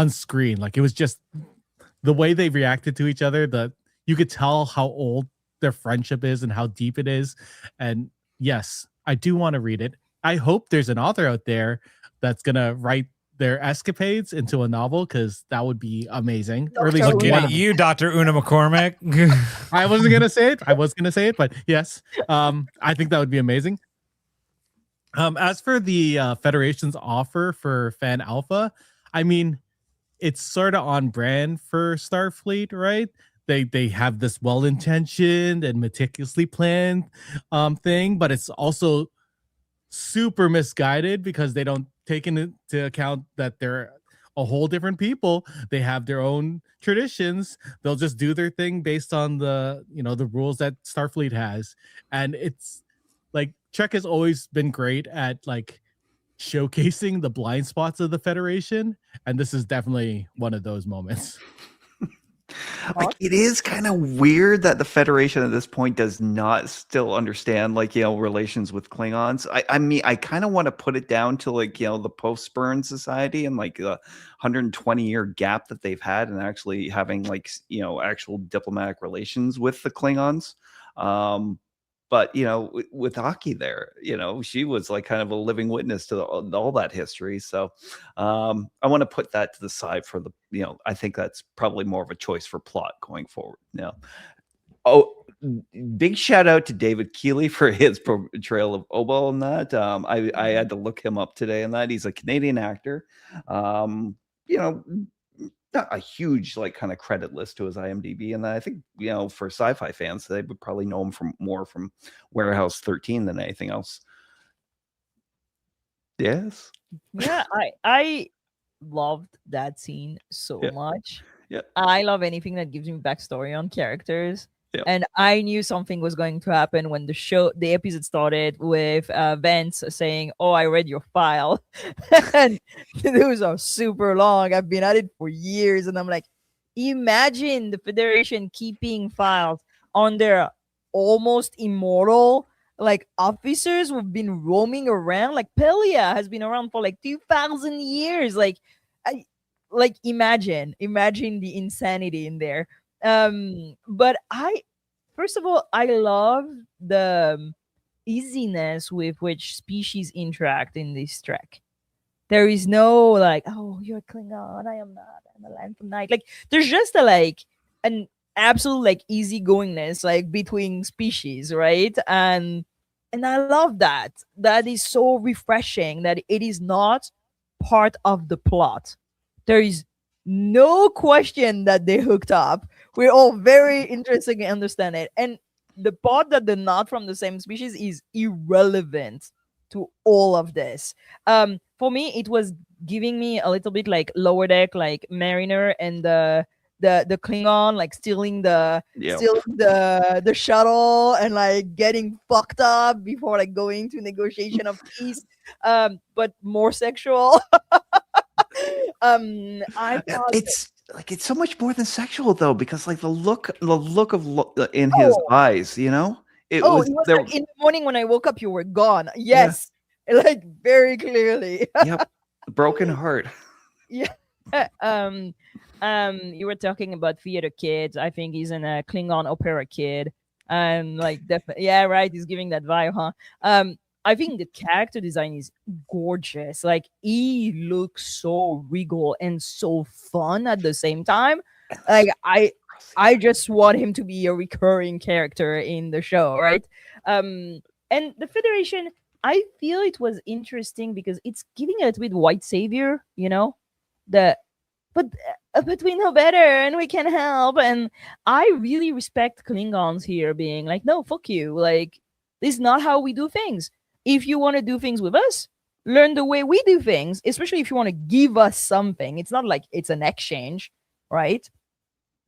screen. Like, it was just the way they reacted to each other. You could tell how old their friendship is and how deep it is. And yes, I do want to read it. I hope there's an author out there that's gonna write their escapades into a novel, because that would be amazing. Or at least looking at you, Dr. Una McCormick. I wasn't gonna say it, but yes, I think that would be amazing. As for the Federation's offer for Fan Alpha, I mean, it's sort of on brand for Starfleet, right? They have this well-intentioned and meticulously planned thing, but it's also super misguided because they don't take into account that they're a whole different people. They have their own traditions. They'll just do their thing based on the rules that Starfleet has. And it's like, Trek has always been great at like showcasing the blind spots of the Federation, and this is definitely one of those moments. Like, it is kind of weird that the Federation at this point does not still understand, like, relations with Klingons. I mean, I kind of want to put it down to, like, the post-Spurn Society and, like, the 120-year gap that they've had and actually having, like, actual diplomatic relations with the Klingons. But, with Aki there, she was like kind of a living witness to all that history. So I want to put that to the side for the, I think that's probably more of a choice for plot going forward. Oh, big shout out to David Keeley for his portrayal of Obal in that. I had to look him up today on that. He's a Canadian actor. Not a huge kind of credit list to his IMDb, and I think for sci-fi fans they would probably know him from Warehouse 13 than anything else. Yes. Yeah, I loved that scene so much. Yeah. I love anything that gives me backstory on characters. Yeah. And I knew something was going to happen when the episode started with Vance saying, "Oh, I read your file." And those are super long. I've been at it for years. And I'm like, imagine the Federation keeping files on their almost immortal officers who've been roaming around. Like Pelia has been around for 2,000 years. Imagine the insanity in there. But first of all, I love the easiness with which species interact in this track. There is no oh, you're a Klingon, I am not, I'm a land from night. There's just an absolute easygoingness between species, right? And I love that. That is so refreshing that it is not part of the plot. There is no question that they hooked up. We're all very interested in understand it. And the part that they're not from the same species is irrelevant to all of this. For me, it was giving me a little bit like Lower Deck, like Mariner and the Klingon, stealing the shuttle and getting fucked up before going to negotiation of peace. But more sexual. I thought it's so much more than sexual though, because the look in his eyes, it was there... in the morning when I woke up, you were gone. Yes, yeah. Very clearly. Yep, broken heart. Yeah. You were talking about theater kids. I think he's in a Klingon opera kid, and definitely, yeah, right. He's giving that vibe, huh? I think the character design is gorgeous. He looks so regal and so fun at the same time. I just want him to be a recurring character in the show, right? And the Federation, I feel it was interesting because it's giving a little bit white savior, but we know better and we can help. And I really respect Klingons here being no, fuck you. This is not how we do things. If you want to do things with us, learn the way we do things, especially if you want to give us something. It's not like it's an exchange, right?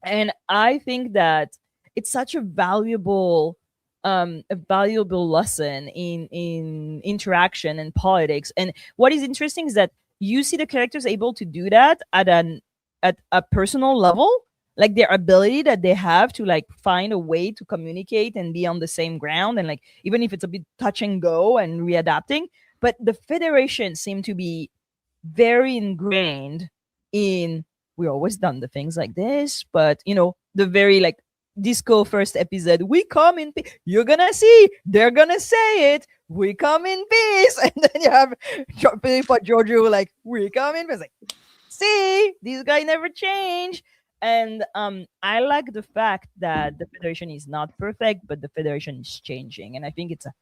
And I think that it's such a valuable lesson in interaction and politics. And what is interesting is that you see the characters able to do that at a personal level, their ability that they have to find a way to communicate and be on the same ground, and even if it's a bit touch and go and readapting. But the Federation seemed to be very ingrained in, we always done the things like this, but the very disco first episode, we come in peace. You're gonna see, they're gonna say it, we come in peace. And then you have Giorgio we come in peace. See, these guys never change. And I like the fact that the Federation is not perfect, but the Federation is changing. And I think it's a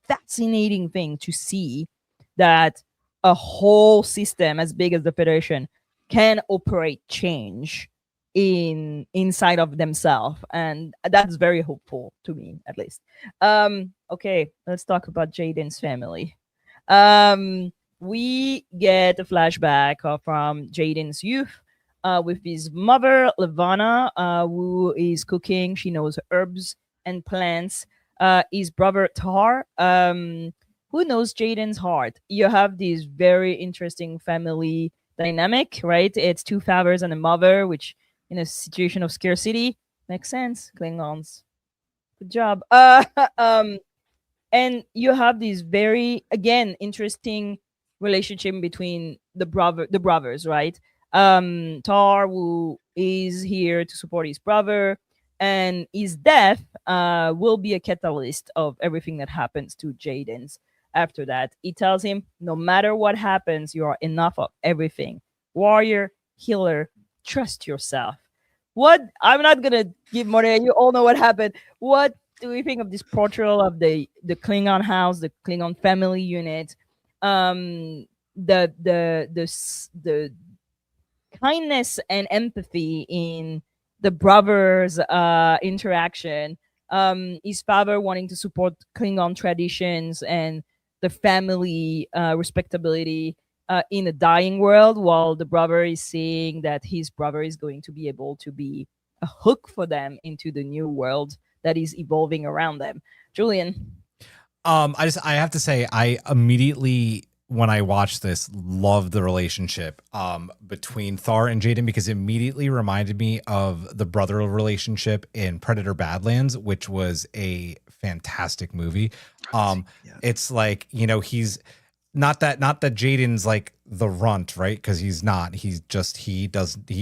fascinating thing to see that a whole system as big as the Federation can operate change inside of themselves. And that's very hopeful to me, at least. Okay, let's talk about Jaden's family. We get a flashback from Jaden's youth. With his mother, Levana, who is cooking. She knows herbs and plants. His brother, Tar, who knows Jaden's heart? You have this very interesting family dynamic, right? It's two fathers and a mother, which in a situation of scarcity makes sense. Klingons, good job. And you have this very, again, interesting relationship between the brothers, right? Tar, who is here to support his brother, and his death will be a catalyst of everything that happens to Jaden's after that. He tells him, no matter what happens, you are enough of everything. Warrior, healer, trust yourself. What, I'm not gonna give more, you all know what happened. What do we think of this portrayal of the Klingon house, the Klingon family unit? The kindness and empathy in the brothers' interaction. His father wanting to support Klingon traditions and the family respectability in a dying world, while the brother is seeing that his brother is going to be able to be a hook for them into the new world that is evolving around them. Julian. I have to say, I immediately, when I watched this, loved the relationship between Thar and Jaden, because it immediately reminded me of the brotherly relationship in Predator Badlands, which was a fantastic movie. It's like, you know, he's not that Jaden's like the runt, right? Because he's not. He's just, he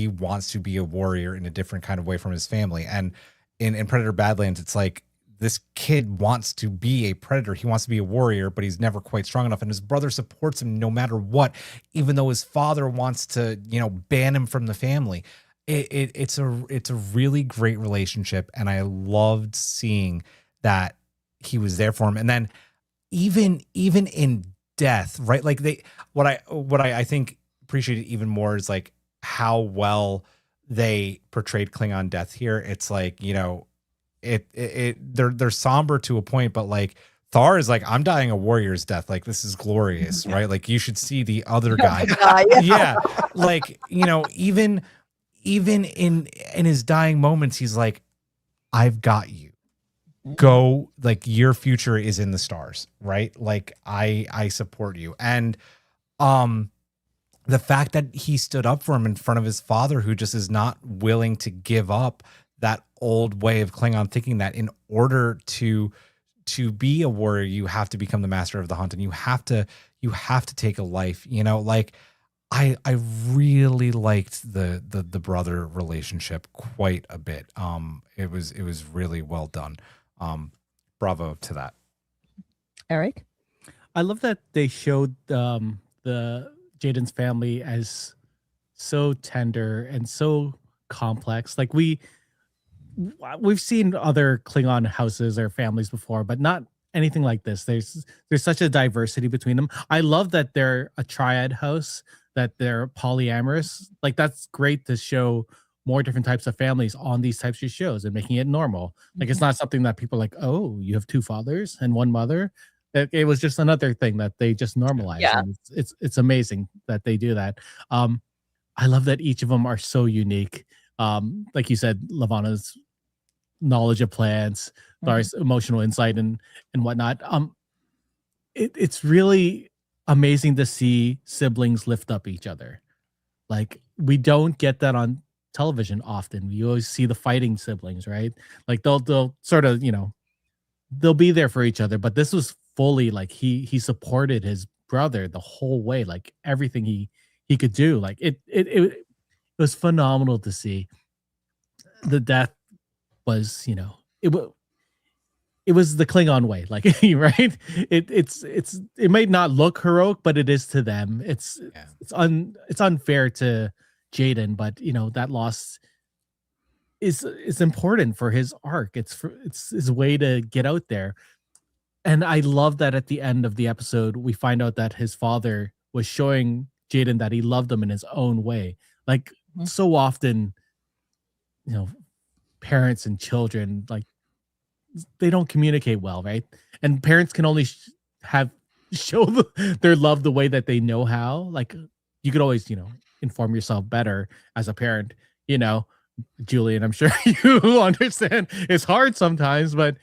wants to be a warrior in a different kind of way from his family. And in Predator Badlands, it's like, this kid wants to be a predator. He wants to be a warrior, but he's never quite strong enough. And his brother supports him no matter what, even though his father wants to, you know, ban him from the family. It's a really great relationship. And I loved seeing that he was there for him. And then even in death, right? Like what I think appreciated even more is like how well they portrayed Klingon death here. It's like, you know, they're somber to a point, but like Thar is like, I'm dying a warrior's death. Like, this is glorious, right? Like, you should see the other guy. Yeah. Like, you know, even in his dying moments, he's like, I've got you. Go, like, your future is in the stars, right? Like, I support you. And the fact that he stood up for him in front of his father, who just is not willing to give up that old way of Klingon thinking, that in order to be a warrior, you have to become the master of the hunt, and you have to take a life, you know. Like, I really liked the brother relationship quite a bit. It was really well done. Bravo to that. Eric? I love that they showed the Jaden's family as so tender and so complex. Like, we've seen other Klingon houses or families before, but not anything like this. There's such a diversity between them. I love that they're a triad house, that they're polyamorous. Like, that's great to show more different types of families on these types of shows and making it normal. Like, it's not something that people are like, oh, you have two fathers and one mother. It was just another thing that they just normalize. Yeah. And it's amazing that they do that. I love that each of them are so unique. Like you said, Lavana's knowledge of plants, Thar's emotional insight and whatnot. It's really amazing to see siblings lift up each other. Like, we don't get that on television often. You always see the fighting siblings, right? Like, they'll sort of, you know, they'll be there for each other, but this was fully like he supported his brother the whole way, like everything he could do. Like, it was phenomenal to see. The death was, you know, it was the Klingon way, like, right? It may not look heroic, but it is to them. It's unfair to Jaden, but you know, that loss is important for his arc. It's his way to get out there. And I love that at the end of the episode, we find out that his father was showing Jaden that he loved him in his own way. Like, so often, you know, parents and children, like, they don't communicate well, right? And parents can only show their love the way that they know how. Like, you could always, you know, inform yourself better as a parent, you know. Julian, I'm sure you understand it's hard sometimes, but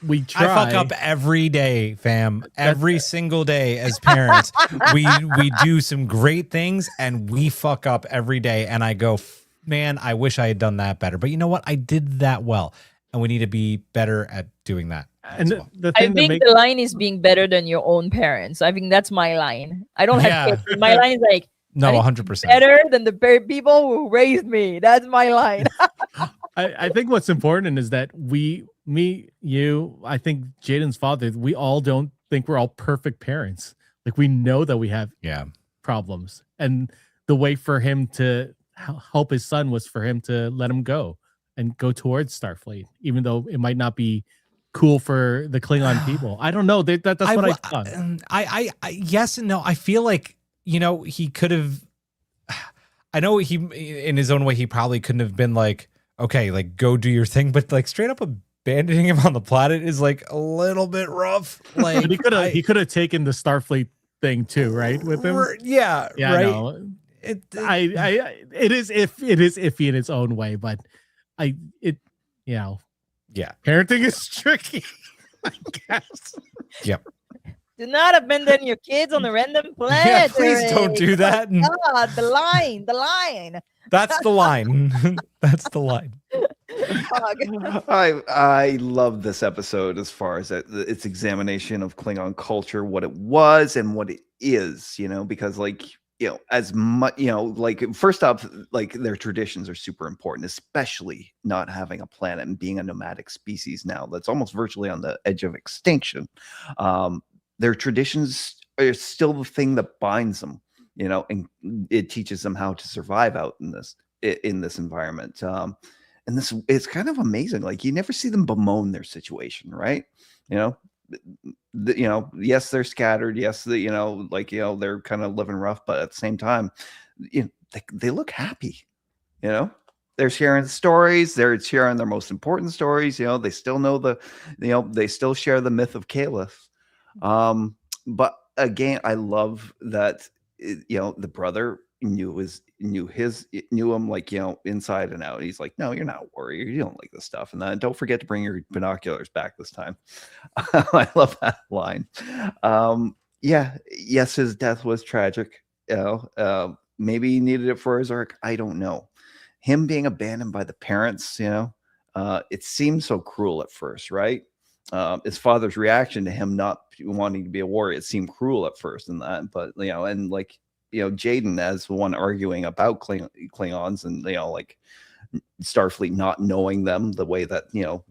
we try. I fuck up every day, fam. Every single day as parents. we do some great things and we fuck up every day. And I go, man, I wish I had done that better. But you know what? I did that well. And we need to be better at doing that. And well. the I thing think the line is being better than your own parents. I think that's my line. I don't have kids. But my line is like, No, I need to be 100%. better than the people who raised me. That's my line. I think what's important is that me, you, I think Jaden's father, we all don't think we're all perfect parents. Like we know that we have problems. And the way for him to help his son was for him to let him go and go towards Starfleet, even though it might not be cool for the Klingon people. I don't know. That's what I thought. I yes and no. I feel like, he could have, I know he, in his own way, he probably couldn't have been like, okay, like go do your thing, but like straight up abandoning him on the planet is like a little bit rough. Like but he could have taken the Starfleet thing too, right? With him. Yeah, right. No. It is iffy in its own way, but yeah. Parenting is tricky, I guess. Yep. Do not abandon your kids on a random planet. Yeah, please don't do that. God, the line. That's the line. That's the line. I love this episode as far as its examination of Klingon culture, what it was and what it is, because as much, like first off, like their traditions are super important, especially not having a planet and being a nomadic species now that's almost virtually on the edge of extinction. Their traditions are still the thing that binds them, and it teaches them how to survive out in this environment. And this, it's kind of amazing. Like you never see them bemoan their situation, right? Yes, they're scattered. Yes, they're kind of living rough, but at the same time, they look happy. They're sharing stories. They're sharing their most important stories. They still know they still share the myth of Caliph. But again, I love that the brother knew him like inside and out. He's like, no, you're not a warrior, you don't like this stuff, and then don't forget to bring your binoculars back this time. I love that line. Yes, his death was tragic. Maybe he needed it for his arc, I don't know. Him being abandoned by the parents, it seemed so cruel at first, right? His father's reaction to him not wanting to be a warrior, it seemed cruel at first in that, but and like Jaden as the one arguing about Klingons and like Starfleet not knowing them the way that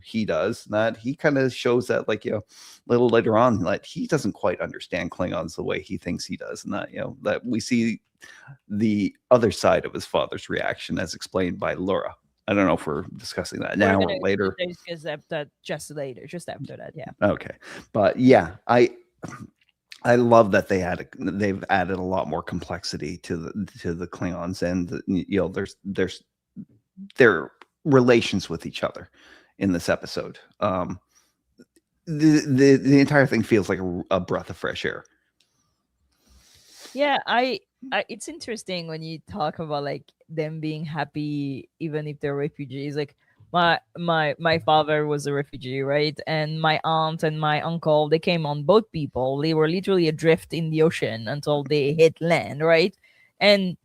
he does, that he kind of shows that like a little later on, like he doesn't quite understand Klingons the way he thinks he does, and that that we see the other side of his father's reaction as explained by Laura. I don't know if we're discussing that now or later. Just after that, yeah. Okay, but yeah, I love that they've added a lot more complexity to the Klingons and there's their relations with each other in this episode. The entire thing feels like a breath of fresh air. Yeah, I it's interesting when you talk about like them being happy even if they're refugees. Like my father was a refugee, right? And my aunt and my uncle, they came on boat people. They were literally adrift in the ocean until they hit land, right? And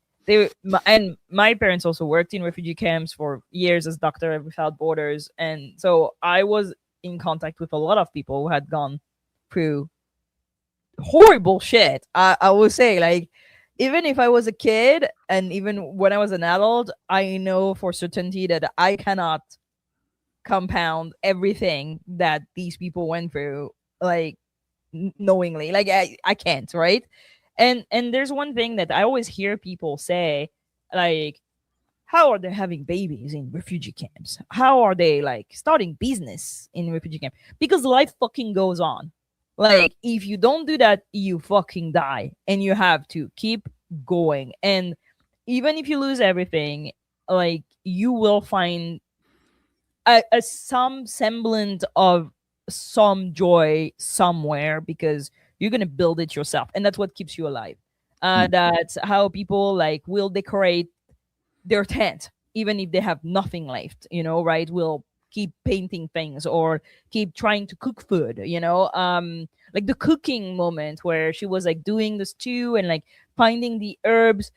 my parents also worked in refugee camps for years as Doctor Without Borders, and so I was in contact with a lot of people who had gone through horrible shit. I would say, like, even if I was a kid and even when I was an adult, I know for certainty that I cannot compound everything that these people went through, like knowingly. Like I can't, right? And there's one thing that I always hear people say, like, how are they having babies in refugee camps? How are they like starting business in refugee camp? Because life fucking goes on. Like, if you don't do that, you fucking die, and you have to keep going. And even if you lose everything, like, you will find a some semblance of some joy somewhere because you're gonna build it yourself, and that's what keeps you alive. That's how people like will decorate their tent even if they have nothing left. Right? Will keep painting things or keep trying to cook food, like the cooking moment where she was like doing the stew and like finding the herbs,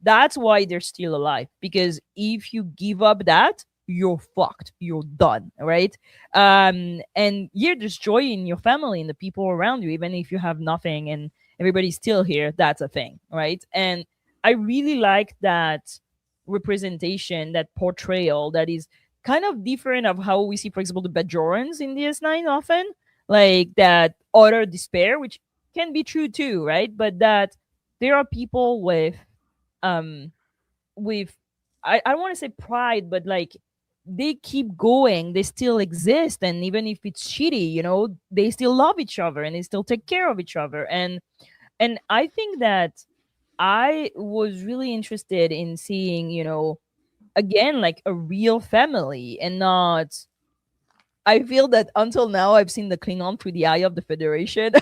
that's why they're still alive, because if you give up that, you're fucked, you're done, right? And yeah, there's joy in your family and the people around you, even if you have nothing and everybody's still here. That's a thing, right? And I really like that representation, that portrayal that is kind of different of how we see, for example, the Bajorans in DS9 often, like that utter despair, which can be true too, right? But that there are people um with I don't want to say pride, but like they keep going, they still exist, and even if it's shitty, they still love each other and they still take care of each other. And I think that I was really interested in seeing, again, like a real family and not. I feel that until now I've seen the Klingon through the eye of the Federation.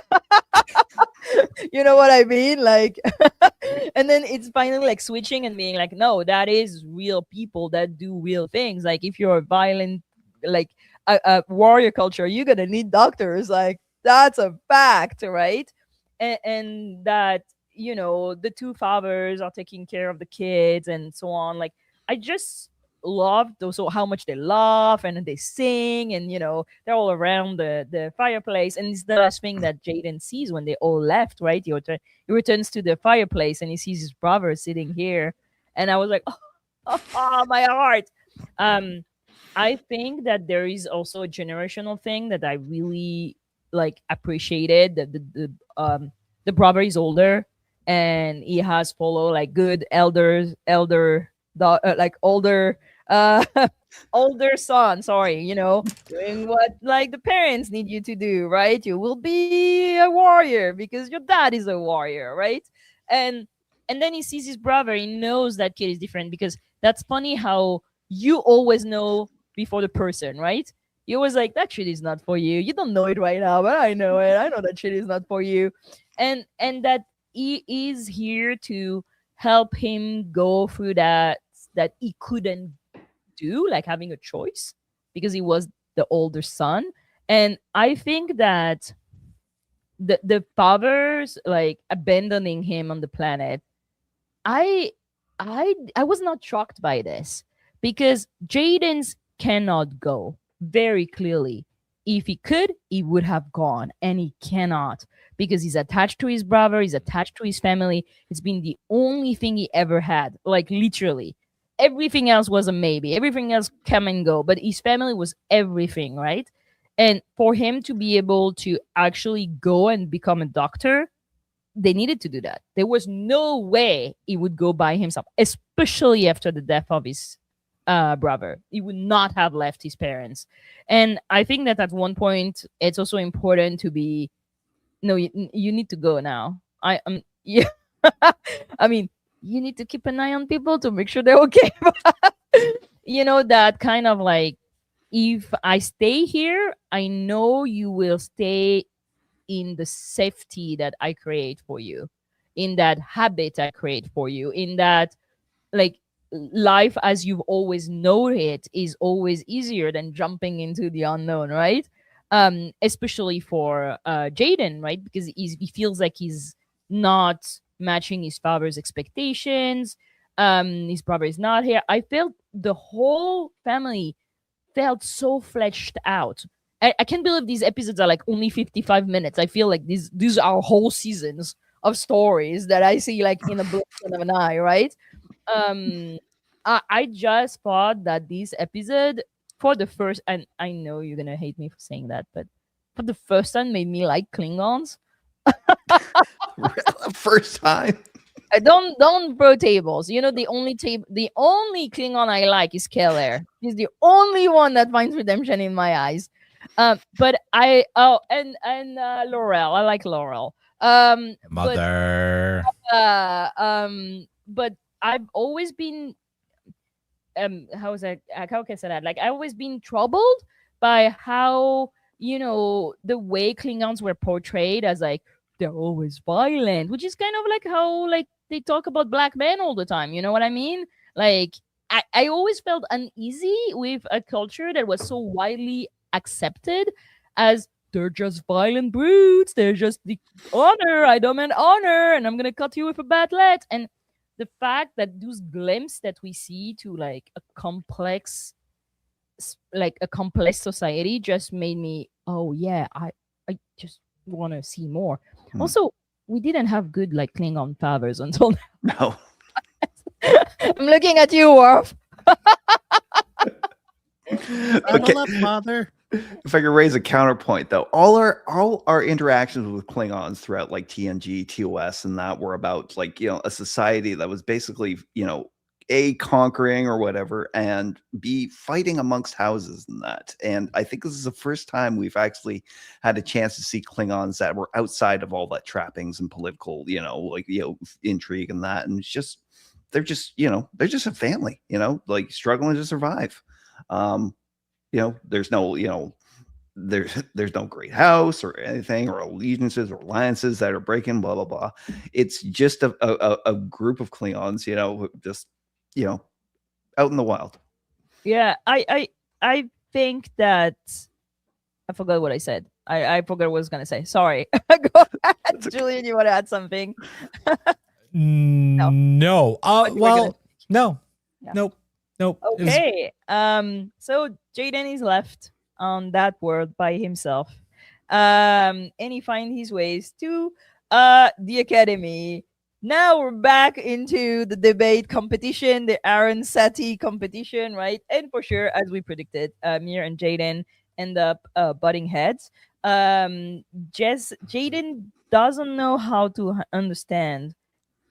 You know what I mean? Like, and then it's finally like switching and being like, no, that is real people that do real things. Like, if you're a violent, like a warrior culture, you're gonna need doctors. Like, that's a fact, right? And that, the two fathers are taking care of the kids and so on. Like, I just loved also how much they laugh and they sing, and they're all around the fireplace. And it's the last thing that Jaden sees when they all left, right? He returns to the fireplace and he sees his brother sitting here, and I was like, oh, my heart. I think that there is also a generational thing that I really like appreciated. That the brother is older and he has follow like good like older older son, sorry, doing what like the parents need you to do, right? You will be a warrior because your dad is a warrior, right? And then he sees his brother, he knows that kid is different, because that's funny how you always know before the person, right? You always like, that shit is not for you, you don't know it right now, but I know it, I know that shit is not for you. And that he is here to help him go through that he couldn't do, like having a choice because he was the older son. And I think that the fathers like abandoning him on the planet, I was not shocked by this, because Jaden's cannot go very clearly. If he could, he would have gone, and he cannot, because he's attached to his brother, he's attached to his family. It's been the only thing he ever had, like literally. Everything else was a maybe. Everything else come and go, but his family was everything, right? And for him to be able to actually go and become a doctor, they needed to do that. There was no way he would go by himself, especially after the death of his brother. He would not have left his parents. And I think that at one point, it's also important to be, no, you need to go now. Yeah. I mean, you need to keep an eye on people to make sure they're okay. That kind of like, if I stay here, I know you will stay in the safety that I create for you, in that habit I create for you, in that like life as you've always known it is always easier than jumping into the unknown, right? Especially for Jaden, right? Because he feels like he's not matching his father's expectations. His brother is not here. I felt the whole family felt so fleshed out. I can't believe these episodes are like only 55 minutes. I feel like these are whole seasons of stories that I see like in a blink of an eye, right? I just thought that this episode, for the first, and I know you're gonna hate me for saying that, but for the first time made me like Klingons. First time. Don't throw tables. The only Klingon I like is Keller. He's the only one that finds redemption in my eyes. But Laurel. I like Laurel. Mother. But I've always been how can I say that? Like, I've always been troubled by how the way Klingons were portrayed as like they're always violent, which is kind of like how like they talk about black men all the time. You know what I mean? Like I always felt uneasy with a culture that was so widely accepted as they're just violent brutes. They're just the honor. I demand honor, and I'm gonna cut you with a batlet. And the fact that those glimpses that we see to like a complex society just made me, oh yeah, I just want to see more. Also, we didn't have good like Klingon fathers until now. No. I'm looking at you, Worf. Okay. Father. If I could raise a counterpoint, though, all our interactions with Klingons throughout like TNG, TOS, and that were about like, a society that was basically, A, conquering or whatever, and B, fighting amongst houses and that. And I think this is the first time we've actually had a chance to see Klingons that were outside of all that trappings and political, intrigue and that. And it's just, they're just a family, like struggling to survive. There's no, there's no great house or anything or allegiances or alliances that are breaking, blah, blah, blah. It's just a group of Klingons, just, out in the wild. Yeah, I think that I forgot what I said. I forgot what I was gonna say. Sorry. Go ahead, Julian. You want to add something? No. Well, no. Yeah. Nope. Okay. So Jaden is left on that world by himself. And he finds his ways to the academy. Now we're back into the debate competition, the Aaron Sati competition, right? And for sure, as we predicted, Mir and Jaden end up butting heads. Jaden doesn't know how to understand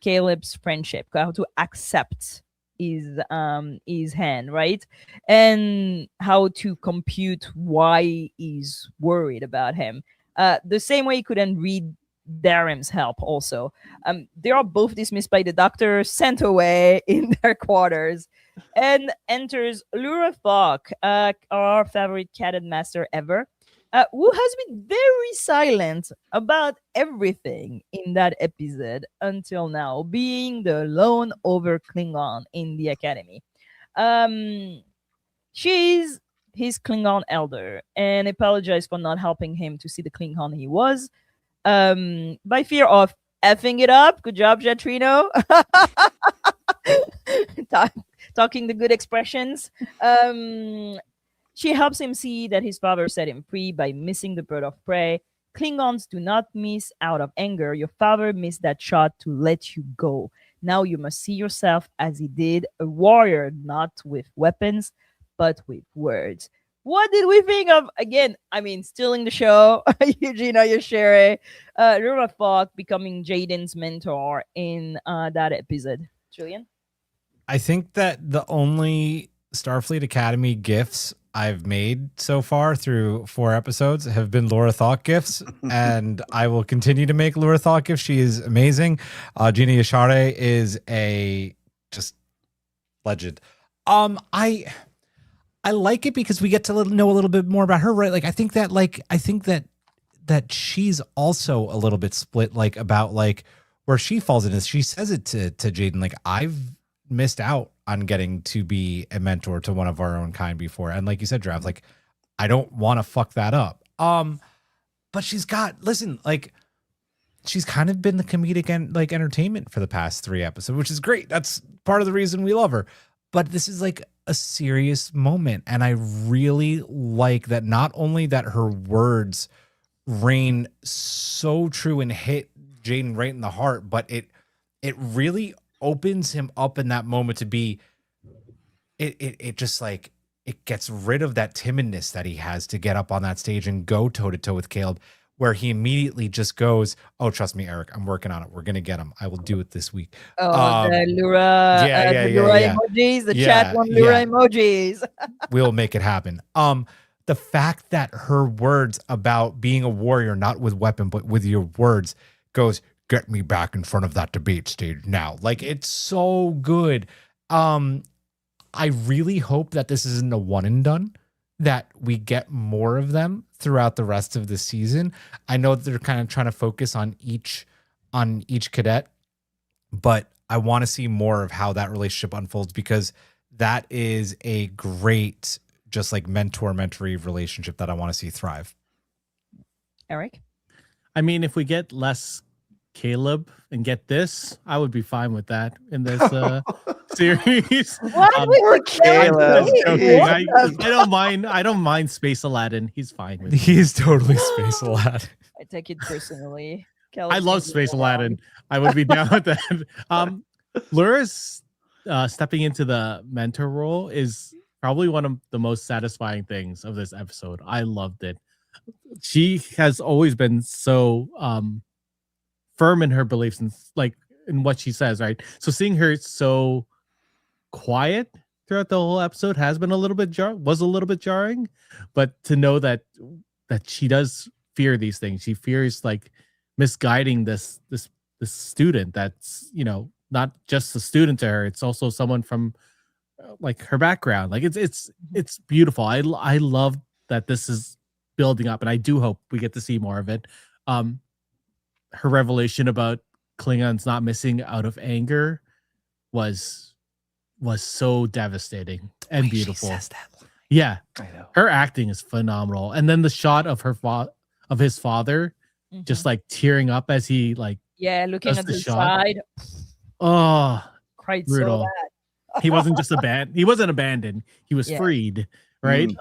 Caleb's friendship, how to accept his hand, right? And how to compute why he's worried about him. The same way he couldn't read Darren's help also. They are both dismissed by the doctor, sent away in their quarters, and enters Lura Falk, our favorite cadet master ever, who has been very silent about everything in that episode until now, being the lone over Klingon in the academy. She's his Klingon elder and apologized for not helping him to see the Klingon he was, by fear of effing it up. Good job, Jatrino. Talking the good expressions. She helps him see that his father set him free by missing the bird of prey. Klingons do not miss out of anger. Your father missed that shot to let you go. Now you must see yourself as he did, a warrior, not with weapons, but with words. What did we think of, again, stealing the show, Eugenia Yoshere, Lura Falk becoming Jaden's mentor in that episode? Julian? I think that the only Starfleet Academy gifts I've made so far through 4 episodes have been Laura Thought gifts, and I will continue to make Laura Thought gifts. She is amazing. Gina Yashare is a just legend. I like it because we get to know a little bit more about her, right? Like I think that she's also a little bit split, like about like where she falls in this. She says it to Jaden, like I've missed out on getting to be a mentor to one of our own kind before. And like you said, Drav, like I don't want to fuck that up. But she's kind of been the comedic and like entertainment for the past 3 episodes, which is great. That's part of the reason we love her. But this is like a serious moment. And I really like that not only that her words reign so true and hit Jaden right in the heart, but it really opens him up in that moment to be it just like it gets rid of that timidness that he has to get up on that stage and go toe to toe with Caleb, where he immediately just goes, oh, trust me, Eric, I'm working on it. We're gonna get him. I will do it this week. Oh, the Lura, Lura emojis, the chat one Lura emojis. We'll make it happen. The fact that her words about being a warrior, not with weapon, but with your words, goes, get me back in front of that debate stage now. Like, it's so good. I really hope that this isn't a one and done, that we get more of them throughout the rest of the season. I know that they're kind of trying to focus on each cadet, but I want to see more of how that relationship unfolds, because that is a great, just like mentor-mentee relationship that I want to see thrive. Eric? I mean, if we get less Caleb and get this, I would be fine with that in this series. What with Poor the Caleb? Caleb. Joking. What I the- I don't mind Space Aladdin. He's fine with me. He's totally Space Aladdin. I take it personally. I Caleb's love gonna be Space wrong. Aladdin. I would be down with that. Laura's stepping into the mentor role is probably one of the most satisfying things of this episode. I loved it. She has always been so firm in her beliefs and like in what she says, right? So seeing her so quiet throughout the whole episode has been a little bit jarring, but to know that she does fear these things. She fears like misguiding this student that's, you know, not just a student to her, it's also someone from like her background. Like it's beautiful. I love that this is building up, and I do hope we get to see more of it. Her revelation about Klingons not missing out of anger was so devastating and beautiful. Yeah, I know. her acting is phenomenal. And then the shot of his father just like tearing up as he like looking does at the the shot. side, oh, cried brutal. so bad. He wasn't just abandoned. He wasn't abandoned. He was Yeah. freed, right?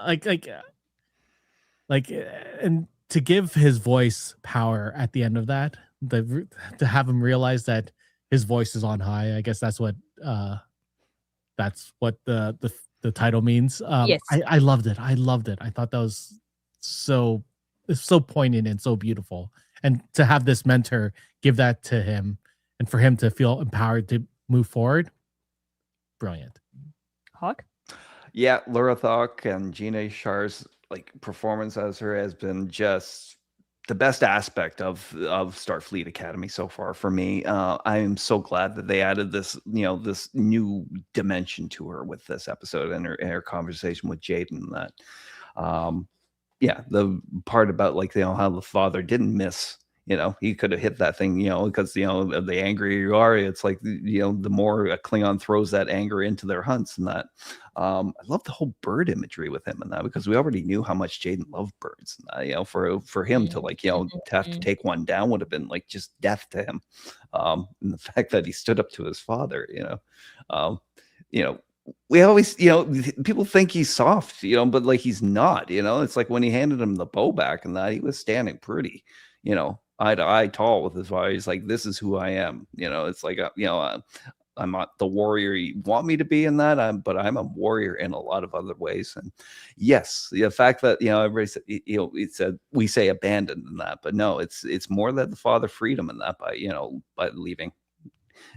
Like, and to give his voice power at the end of that, to have him realize that his voice is on high. I guess that's what the title means. Yes. I loved it. I thought that was so poignant and so beautiful. And to have this mentor give that to him, and for him to feel empowered to move forward, brilliant. Hawk? Yeah, Laura Thok and Gina Shar's like performance as her has been just the best aspect of Starfleet Academy so far for me. I am so glad that they added this, you know, this new dimension to her with this episode and her conversation with Jaden. That, yeah, the part about like, you know, how the father didn't miss. You know, he could have hit that thing, you know, because, you know, the angrier you are, it's like, you know, the more a Klingon throws that anger into their hunts and that. I love the whole bird imagery with him and that, because we already knew how much Jaden loved birds. You know, for him to like, you know, to have to take one down would have been like just death to him. And the fact that he stood up to his father, you know, we always, you know, people think he's soft, you know, but like he's not, you know. It's like when he handed him the bow back and that, he was standing pretty, you know, eye to eye tall with his father. He's like, this is who I am. You know, it's like, you know, I'm not the warrior you want me to be in that, but I'm a warrior in a lot of other ways. And yes, the fact that, you know, everybody said, you know, it said, we say abandoned in that, but no, it's more that the father freed him in that by, you know, by leaving.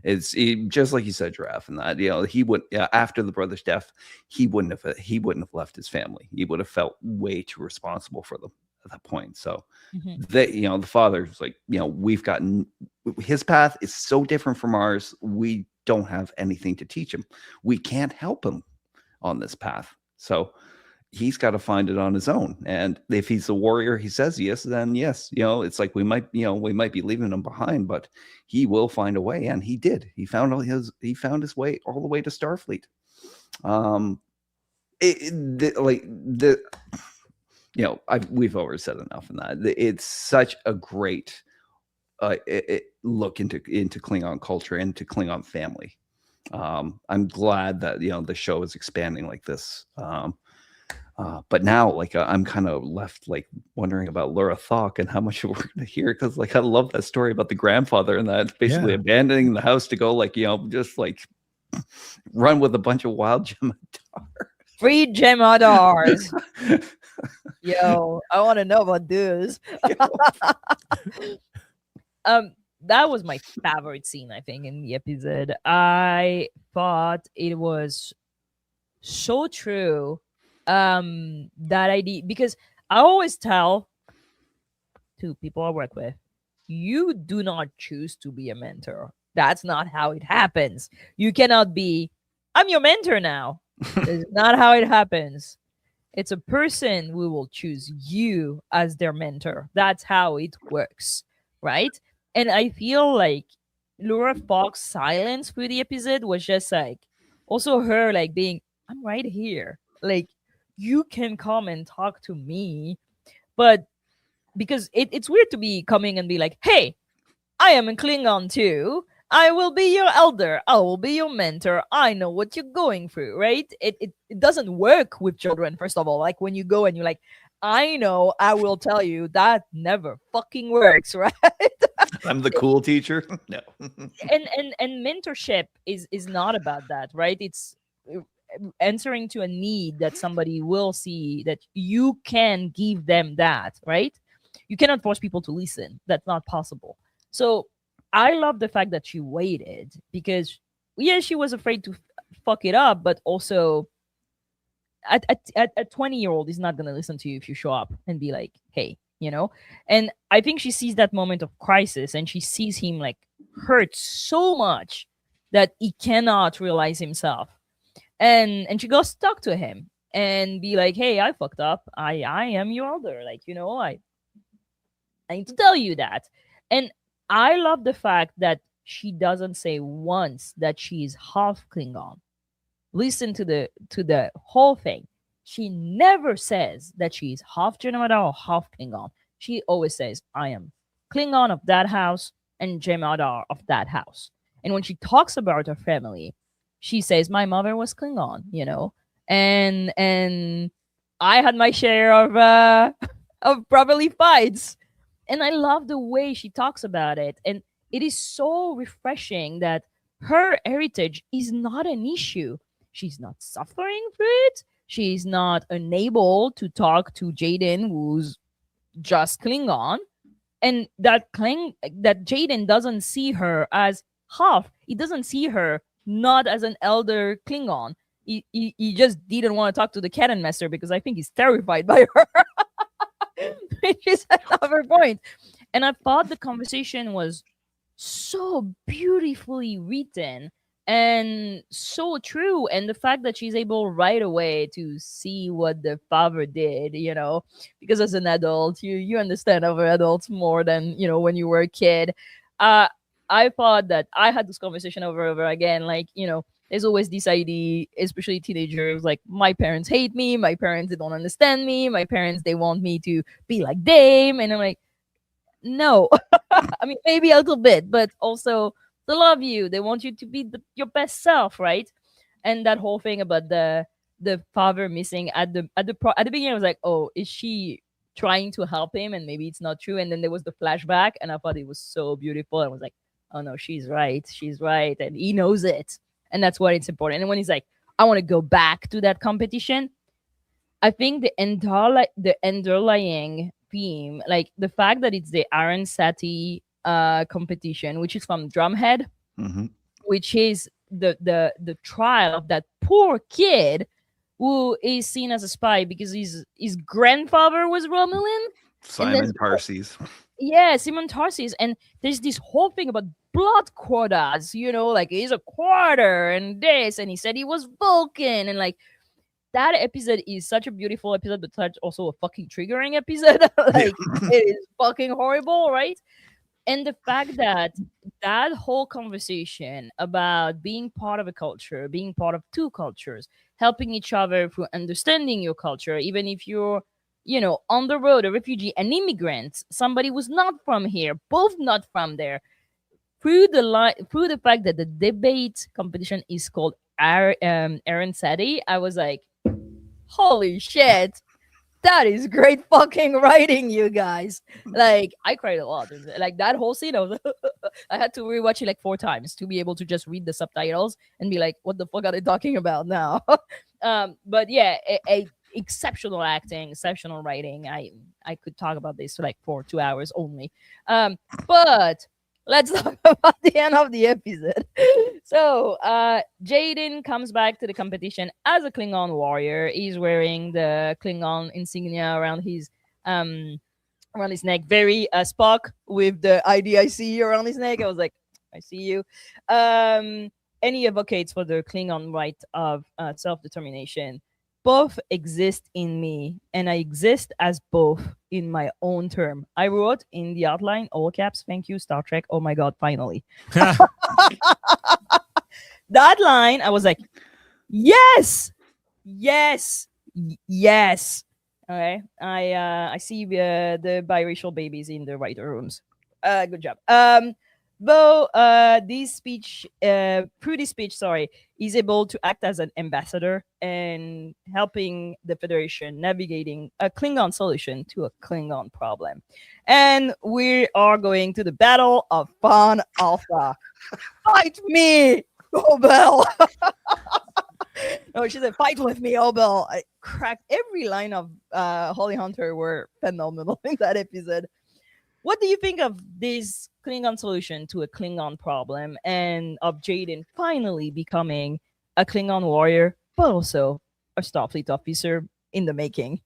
It's just like you said, Giraffe, and that, you know, he would, after the brother's death, he wouldn't have left his family. He would have felt way too responsible for them at that point. So that, you know, the father's like, you know, we've gotten, his path is so different from ours. We don't have anything to teach him. We can't help him on this path. So he's got to find it on his own. And if he's the warrior he says he is, then yes, you know, it's like we might be leaving him behind, but he will find a way. And he did. He found his way all the way to Starfleet. You know, we've already said enough in that. It's such a great look into Klingon culture, into Klingon family. I'm glad that, you know, the show is expanding like this. But now, like, I'm kind of left like wondering about Laura Thok and how much we're going to hear, because like I love that story about the grandfather and that basically abandoning the house to go, like, you know, just like run with a bunch of wild Jem'Hadar. Free Jem'Hadars. Yo, I want to know about this. That was my favorite scene, I think, in the episode. I thought it was so true. That idea, because I always tell to people I work with, you do not choose to be a mentor. That's not how it happens. You cannot be, I'm your mentor now. It's not how it happens. It's a person who will choose you as their mentor. That's how it works, right? And I feel like Laura Fox's silence through the episode was just like, also her like being, I'm right here, like you can come and talk to me. But because it's weird to be coming and be like, hey, I am a Klingon too. I will be your elder. I will be your mentor. I know what you're going through, right? It doesn't work with children, first of all. Like when you go and you're like, I know, I will tell you, that never fucking works, right? I'm the cool teacher. No. and mentorship is not about that, right? It's answering to a need that somebody will see that you can give them that, right? You cannot force people to listen. That's not possible. So I love the fact that she waited, because yeah, she was afraid to fuck it up, but also a 20-year-old is not going to listen to you if you show up and be like, hey, and I think she sees that moment of crisis, and she sees him like hurt so much that he cannot realize himself, and she goes to talk to him and be like, hey, I fucked up. I am your elder, like, I need to tell you that. And I love the fact that she doesn't say once that she is half Klingon. Listen to the whole thing. She never says that she's half Jem'Hadar or half Klingon. She always says, I am Klingon of that house and Jem'Hadar of that house. And when she talks about her family, she says, my mother was Klingon, and I had my share of probably fights. And I love the way she talks about it. And it is so refreshing that her heritage is not an issue. She's not suffering through it. She's not unable to talk to Jaden, who's just Klingon. And that Jaden doesn't see her as half. He doesn't see her not as an elder Klingon. He just didn't want to talk to the cannon master because I think he's terrified by her. Which is another point. And I thought the conversation was so beautifully written and so true. And the fact that she's able right away to see what the father did, because as an adult, you understand other adults more than, when you were a kid. I thought that I had this conversation over and over again. Like, there's always this idea, especially teenagers, like, my parents hate me. My parents, they don't understand me. My parents, they want me to be like them. And I'm like, no. I mean, maybe a little bit, but also they love you. They want you to be your best self, right? And that whole thing about the father missing at the beginning, I was like, oh, is she trying to help him? And maybe it's not true. And then there was the flashback, and I thought it was so beautiful. I was like, oh no, she's right, and he knows it, and that's why it's important. And when he's like, I want to go back to that competition, I think the underlying theme, like the fact that it's the Aaron Satie competition, which is from Drumhead, which is the trial of that poor kid who is seen as a spy because his grandfather was Romulan. Simon Tarses. Yeah, Simon Tarses. And there's this whole thing about blood quotas, like he's a quarter and this, and he said he was Vulcan, and like that episode is such a beautiful episode, but such also a fucking triggering episode. Like it is fucking horrible, right? And the fact that whole conversation about being part of a culture, being part of two cultures, helping each other through understanding your culture, even if you're, on the road, a refugee, an immigrant, somebody who's not from here, both not from there, through the fact that the debate competition is called Aaron Satie, I was like, holy shit, that is great fucking writing, you guys. Like, I cried a lot. Like, that whole scene, I had to rewatch it like 4 times to be able to just read the subtitles and be like, what the fuck are they talking about now? But yeah, exceptional acting, exceptional writing. I could talk about this for 2 hours only. But let's talk about the end of the episode. So, Jaden comes back to the competition as a Klingon warrior. He's wearing the Klingon insignia around his neck. Very Spock with the IDIC around his neck. I was like, I see you. And he advocates for the Klingon right of self-determination. Both exist in me, and I exist as both in my own term. I wrote in the outline, all caps, thank you, Star Trek. Oh my God, finally. That line, I was like, Yes, yes, yes. Okay, I see the biracial babies in the writer rooms. Good job. Though this speech, Prudy's speech, sorry, is able to act as an ambassador and helping the Federation navigating a Klingon solution to a Klingon problem. And we are going to the Battle of Fan Alpha. Fight me, Obel! No, she said, "Fight with me, Obel." I cracked every line of Holly Hunter were phenomenal in that episode. What do you think of this Klingon solution to a Klingon problem and of Jaden finally becoming a Klingon warrior, but also a Starfleet officer in the making?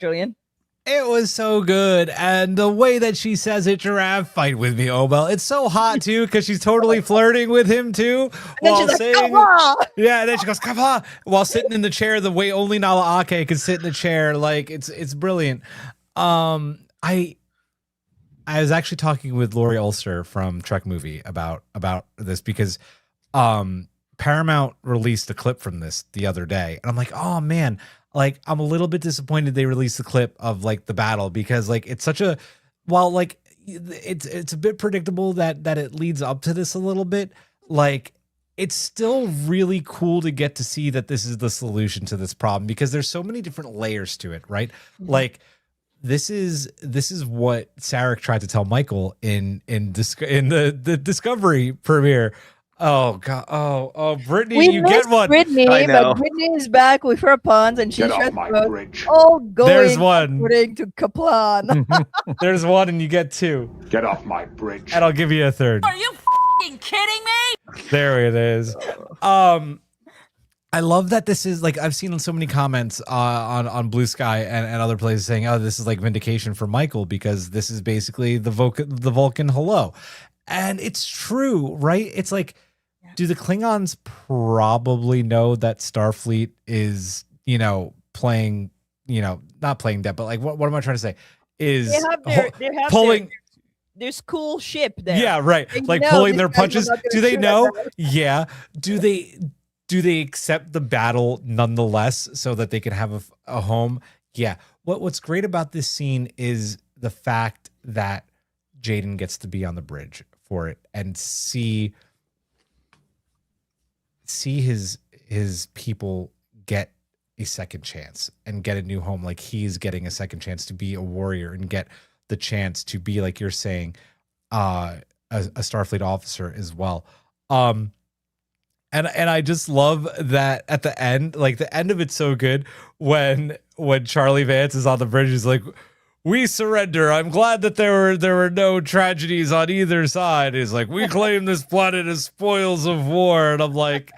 Julian? It was so good. And the way that she says it, Giraffe, fight with me, Obel. It's so hot, too, because she's totally flirting with him, too. And then she's like, "Kava!" Yeah, and then she goes, Kava! While sitting in the chair the way only Nahla Ake can sit in the chair. Like, it's brilliant. I was actually talking with Lori Ulster from Trek Movie about this because Paramount released a clip from this the other day. And I'm like, oh, man. Like, I'm a little bit disappointed they released the clip of like the battle because like it's such a like it's a bit predictable that it leads up to this a little bit. Like, it's still really cool to get to see that this is the solution to this problem because there's so many different layers to it, right? Mm-hmm. Like, this is what Sarek tried to tell Michael in the Discovery premiere. Oh God! Oh, Brittany, we you get one. Brittany, but Brittany is back with her puns, and she's just all going. There's one. According to Kaplan. There's one, and you get two. Get off my bridge. And I'll give you a third. Are you f***ing kidding me? There it is. I love that this is like I've seen so many comments on Blue Sky and other places saying, "Oh, this is like vindication for Michael because this is basically the Vulcan hello," and it's true, right? It's like. Do the Klingons probably know that Starfleet is, playing, not playing dead, but like, what am I trying to say? Is they have pulling their school ship there. Yeah, right. And like pulling their punches. Do they know? Yeah. Do they accept the battle nonetheless so that they can have a home? Yeah. What's great about this scene is the fact that Jaden gets to be on the bridge for it and see his people get a second chance and get a new home. Like he's getting a second chance to be a warrior and get the chance to be, like you're saying, a Starfleet officer as well. And I just love that at the end, like the end of it's so good when Charlie Vance is on the bridge, he's like, "We surrender. I'm glad that there were no tragedies on either side." He's like, "We claim this planet as spoils of war." And I'm like,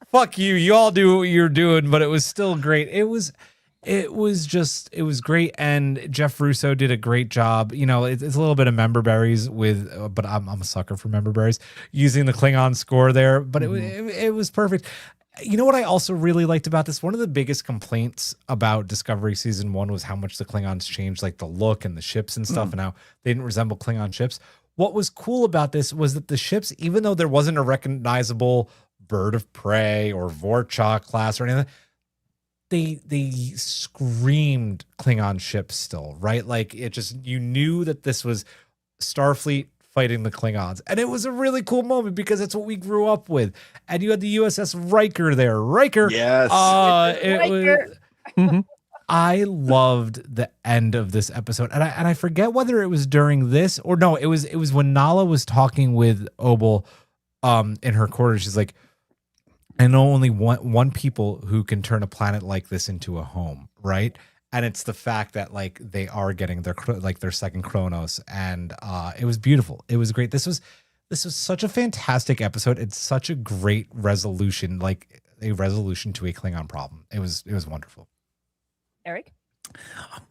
fuck you. You all do what you're doing, but it was still great. It was great. And Jeff Russo did a great job. It's a little bit of member berries but I'm a sucker for member berries using the Klingon score there, but it was perfect. You know what I also really liked about this? One of the biggest complaints about Discovery Season 1 was how much the Klingons changed, like the look and the ships and stuff, and how they didn't resemble Klingon ships. What was cool about this was that the ships, even though there wasn't a recognizable Bird of Prey or Vorchak class or anything, they screamed Klingon ships still, right? Like it just, you knew that this was Starfleet fighting the Klingons. And it was a really cool moment because that's what we grew up with. And you had the USS Riker there. Riker. Yes. I loved the end of this episode. And I forget whether it was during this or no, it was when Nahla was talking with Obel in her quarters. She's like, "I know only one people who can turn a planet like this into a home," right? And it's the fact that like they are getting their second Kronos, and it was beautiful. It was great. This was such a fantastic episode. It's such a great resolution, like a resolution to a Klingon problem. It was wonderful. Eric?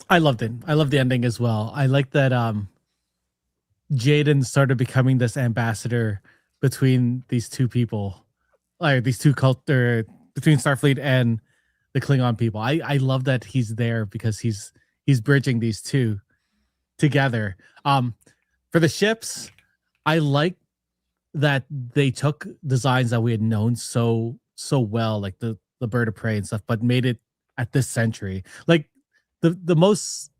I loved it. I love the ending as well. I like that Jaden started becoming this ambassador between these two people, like these two between Starfleet and the Klingon people. I love that he's there because he's bridging these two together. For the ships, I like that they took designs that we had known so well, like the the bird of prey and stuff, but made it at this century. Like the most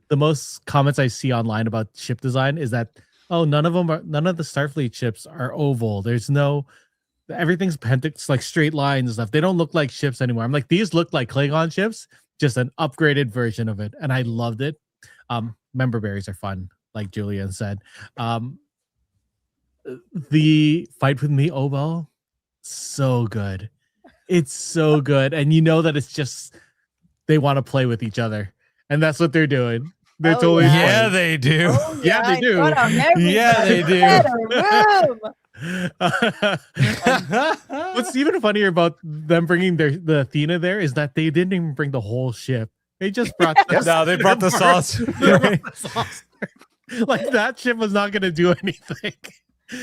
the most comments I see online about ship design is that none of the Starfleet ships are oval. There's no everything's it's like straight lines and stuff. They don't look like ships anymore. I'm like, these look like Klingon ships, just an upgraded version of it, and I loved it. Member berries are fun, like Julian said. The fight with me, Obel, so good. It's so good, and you know that it's just they want to play with each other, and that's what they're doing. They're totally Yeah, they do. Oh, Yeah, they do. Yeah, they do. What's even funnier about them bringing the Athena there is that they didn't even bring the whole ship. They just brought No, they brought the sauce. Like that ship was not going to do anything.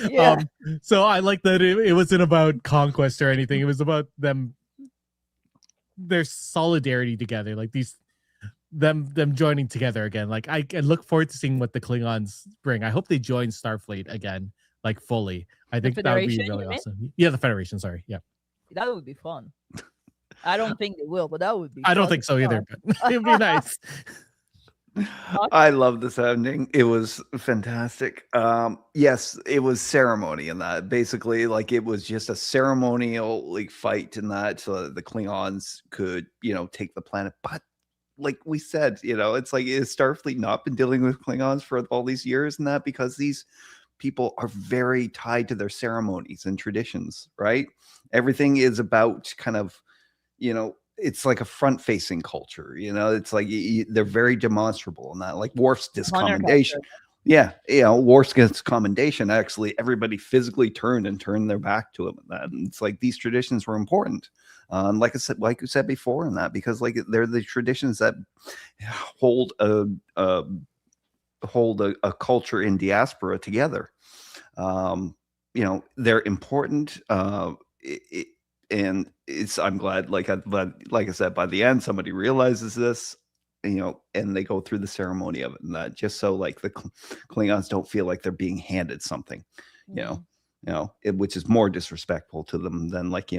Yeah. So I like that it wasn't about conquest or anything. It was about their solidarity together. Like them joining together again. Like I look forward to seeing what the Klingons bring. I hope they join Starfleet again, like fully. I think that would be really awesome. Yeah, the Federation. Sorry, yeah, that would be fun. I don't think they will, but that would be. I don't think so either. But it'd be nice. I love this ending. It was fantastic. Yes, it was ceremony in that. Basically, like it was just a ceremonial like fight in that, so that the Klingons could, take the planet. But like we said, it's like, is Starfleet not been dealing with Klingons for all these years and that because these people are very tied to their ceremonies and traditions, right? Everything is about kind of, it's like a front-facing culture, it's like they're very demonstrable in that, like Worf's discommendation. Yeah, Worf's commendation, actually, everybody physically turned their back to him. And it's like these traditions were important. Like you said before in that, because like they're the traditions that hold a culture in diaspora together. They're important. And I'm glad, like I said, by the end, somebody realizes this, and they go through the ceremony of it, and that just so like the Klingons don't feel like they're being handed something, which is more disrespectful to them than like,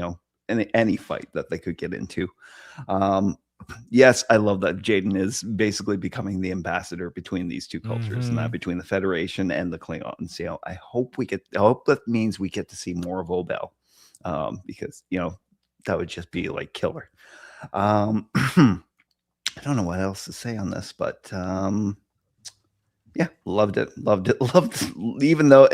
any fight that they could get into. Yes, I love that Jaden is basically becoming the ambassador between these two cultures, and that between the Federation and the Klingons. I hope that means we get to see more of Obel. Because that would just be like killer. I don't know what else to say on this, but yeah, loved it. Even though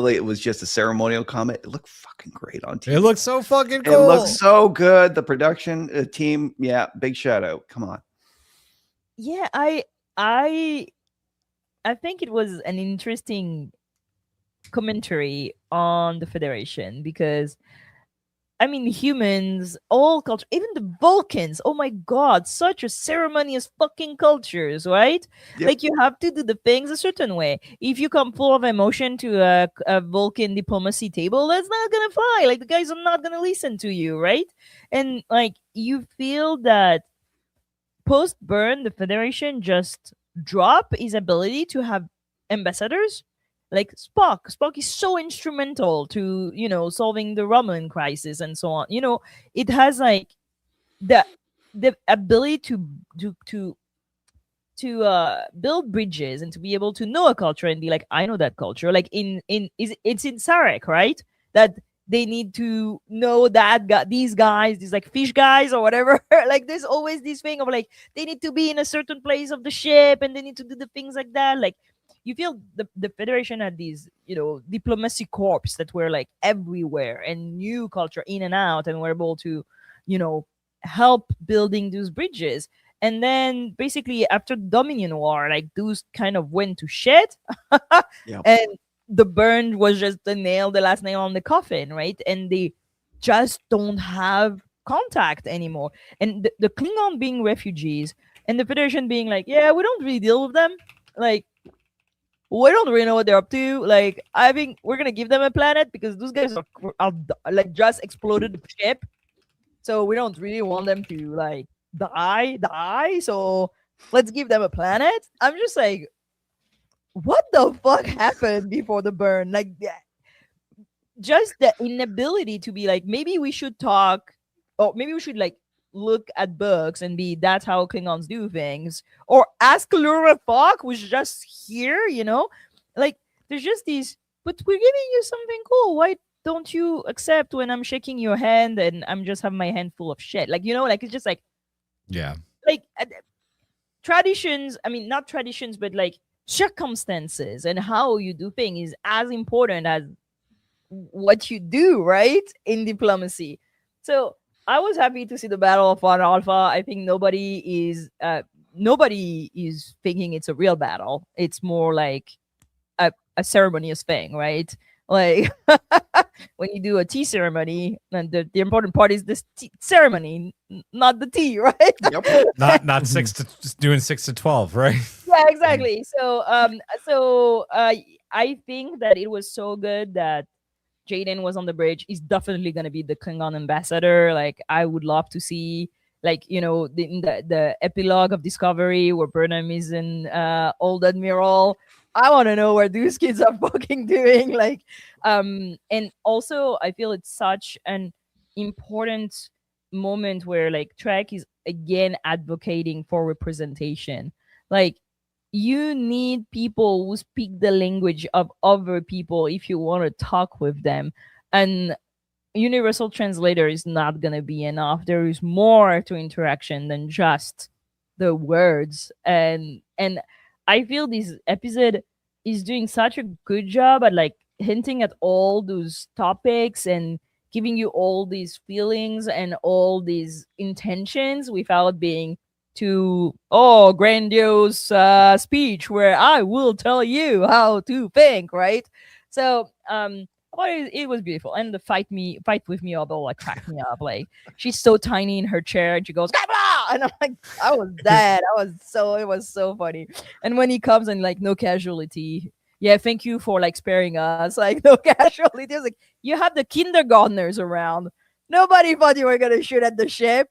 it was just a ceremonial comment, it looked fucking great on TV. It looks so fucking cool. It looks so good. The production team, yeah, big shout out. Come on. Yeah, I think it was an interesting commentary on the Federation because humans, all culture, even the Vulcans, oh my god, such a ceremonious fucking cultures, right? Yep. Like you have to do the things a certain way. If you come full of emotion to a Vulcan diplomacy table, that's not gonna fly. Like the guys are not gonna listen to you, right? And like you feel that post burn, the Federation just drop his ability to have ambassadors. Like Spock is so instrumental to solving the Romulan crisis and so on. It has like the ability to build bridges and to be able to know a culture and be like, I know that culture. Like it's in Sarek, right? That they need to know that these guys, these like fish guys or whatever. Like there's always this thing of like they need to be in a certain place of the ship and they need to do the things like that. Like you feel the Federation had these, diplomacy corps that were like everywhere and knew culture in and out and were able to, help building those bridges. And then basically after the Dominion War, like those kind of went to shit. Yep. And the burn was just the last nail on the coffin, right? And they just don't have contact anymore. And the Klingon being refugees and the Federation being like, yeah, we don't really deal with them. Like, we don't really know what they're up to. Like, I think we're gonna give them a planet because those guys are like just exploded the ship, so we don't really want them to like die. So let's give them a planet. I'm just like, what the fuck happened before the burn? Like, just the inability to be like, maybe we should talk or maybe we should like look at books and be that's how Klingons do things, or ask Laura Falk, who's just here, like there's just these. But we're giving you something cool. Why don't you accept when I'm shaking your hand and I'm just having my hand full of shit? Like like it's just like Yeah. like traditions. I mean, not traditions, but like circumstances and how you do things is as important as what you do, right, in diplomacy. So I was happy to see the Battle of One Alpha. I think nobody is thinking it's a real battle. It's more like a ceremonious thing, right? Like when you do a tea ceremony, and the important part is this tea ceremony, not the tea, right? Yep. Not just doing 6 to 12, right? Yeah, exactly. So I think that it was so good that Jaden was on the bridge. He's definitely gonna be the Klingon ambassador. Like I would love to see, like the epilogue of Discovery where Burnham is an old admiral. I want to know what these kids are fucking doing. Like, and also I feel it's such an important moment where like Trek is again advocating for representation. Like, you need people who speak the language of other people if you want to talk with them. And universal translator is not going to be enough. There is more to interaction than just the words. And I feel this episode is doing such a good job at like hinting at all those topics and giving you all these feelings and all these intentions without being too grandiose speech where I will tell you how to think, right? So it was beautiful, and the fight with me although like cracked me up. Like she's so tiny in her chair and she goes "Gabla!" and I'm like, I was dead. It was so funny. And when he comes and like, no casualty, yeah, thank you for like sparing us, like no casualty. There's like, you have the kindergartners around, nobody thought you were gonna shoot at the ship.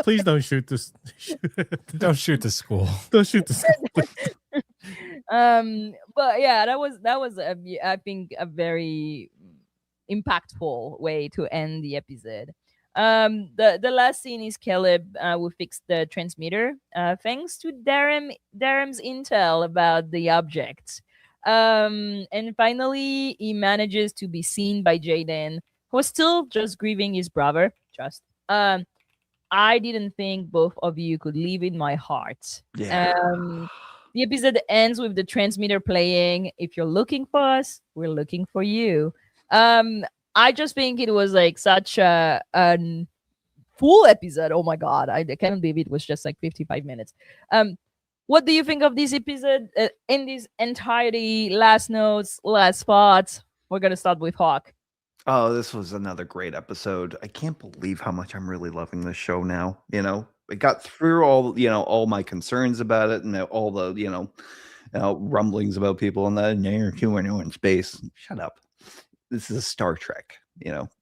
Please don't shoot this. Don't shoot the school. Don't shoot the school. But yeah, that was I think a very impactful way to end the episode. The last scene is Caleb who fixed the transmitter thanks to Darem's intel about the object. And finally he manages to be seen by Jaden, who was still just grieving his brother. I didn't think both of you could live in my heart. Yeah. The episode ends with the transmitter playing. If you're looking for us, we're looking for you. I just think it was like such a full episode. Oh my god, I can't believe it was just like 55 minutes. What do you think of this episode in this entirety? Last notes, last thoughts. We're gonna start with Hawk. Oh, this was another great episode. I can't believe how much I'm really loving this show now. I got through all my concerns about it and all the, rumblings about people and that you're too in space. Shut up. This is Star Trek.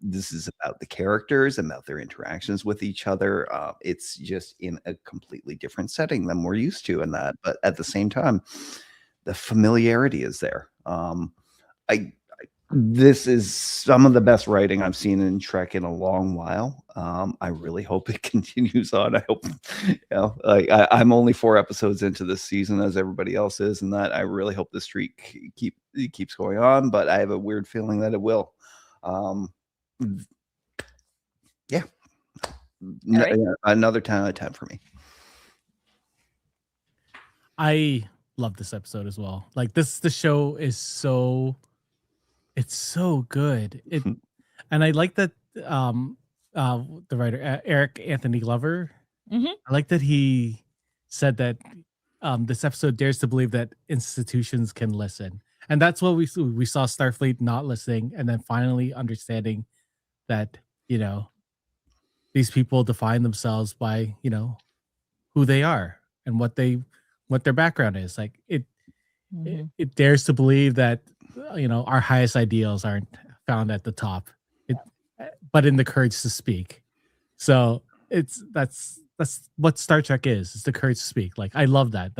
This is about the characters and about their interactions with each other. It's just in a completely different setting than we're used to in that. But at the same time, the familiarity is there. This is some of the best writing I've seen in Trek in a long while. I really hope it continues on. I hope, I'm only 4 episodes into this season, as everybody else is, and that I really hope the streak keeps going on. But I have a weird feeling that it will. Yeah, another 10 out of 10 for me. I love this episode as well. Like the show is so. It's so good. And I like that the writer Eric Anthony Glover. Mm-hmm. I like that he said that this episode dares to believe that institutions can listen, and that's what we saw Starfleet not listening, and then finally understanding that these people define themselves by who they are and what their background is. Like it dares to believe that our highest ideals aren't found at the top, but in the courage to speak. So that's what Star Trek is. It's the courage to speak. Like I love that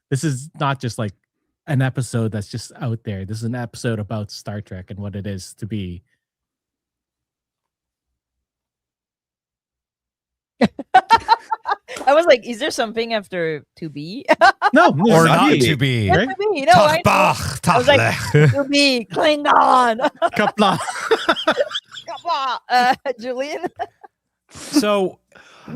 this is not just like an episode that's just out there. This is an episode about Star Trek and what it is to be. I was like, is there something after to be? No, Or it's not me. to be. Right? To be, no, I know. Tachbach, I was like, Tachlech. to be Klingon. Kapla. Come on, Julian. So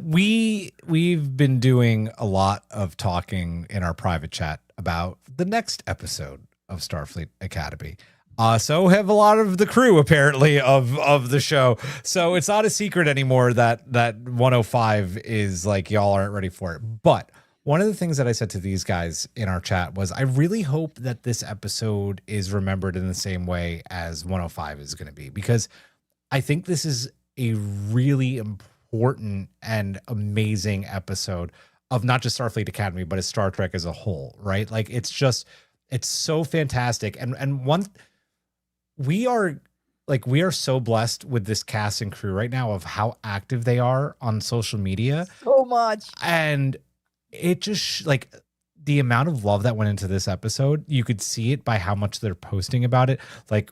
we've been doing a lot of talking in our private chat about the next episode of Starfleet Academy. So have a lot of the crew apparently of the show. So it's not a secret anymore that 105 is like y'all aren't ready for it. But one of the things that I said to these guys in our chat was I really hope that this episode is remembered in the same way as 105 is going to be, because I think this is a really important and amazing episode of not just Starfleet Academy, but as Star Trek as a whole, right? Like it's so fantastic. And we are so blessed with this cast and crew right now of how active they are on social media. So much. And it just like the amount of love that went into this episode, you could see it by how much they're posting about it. Like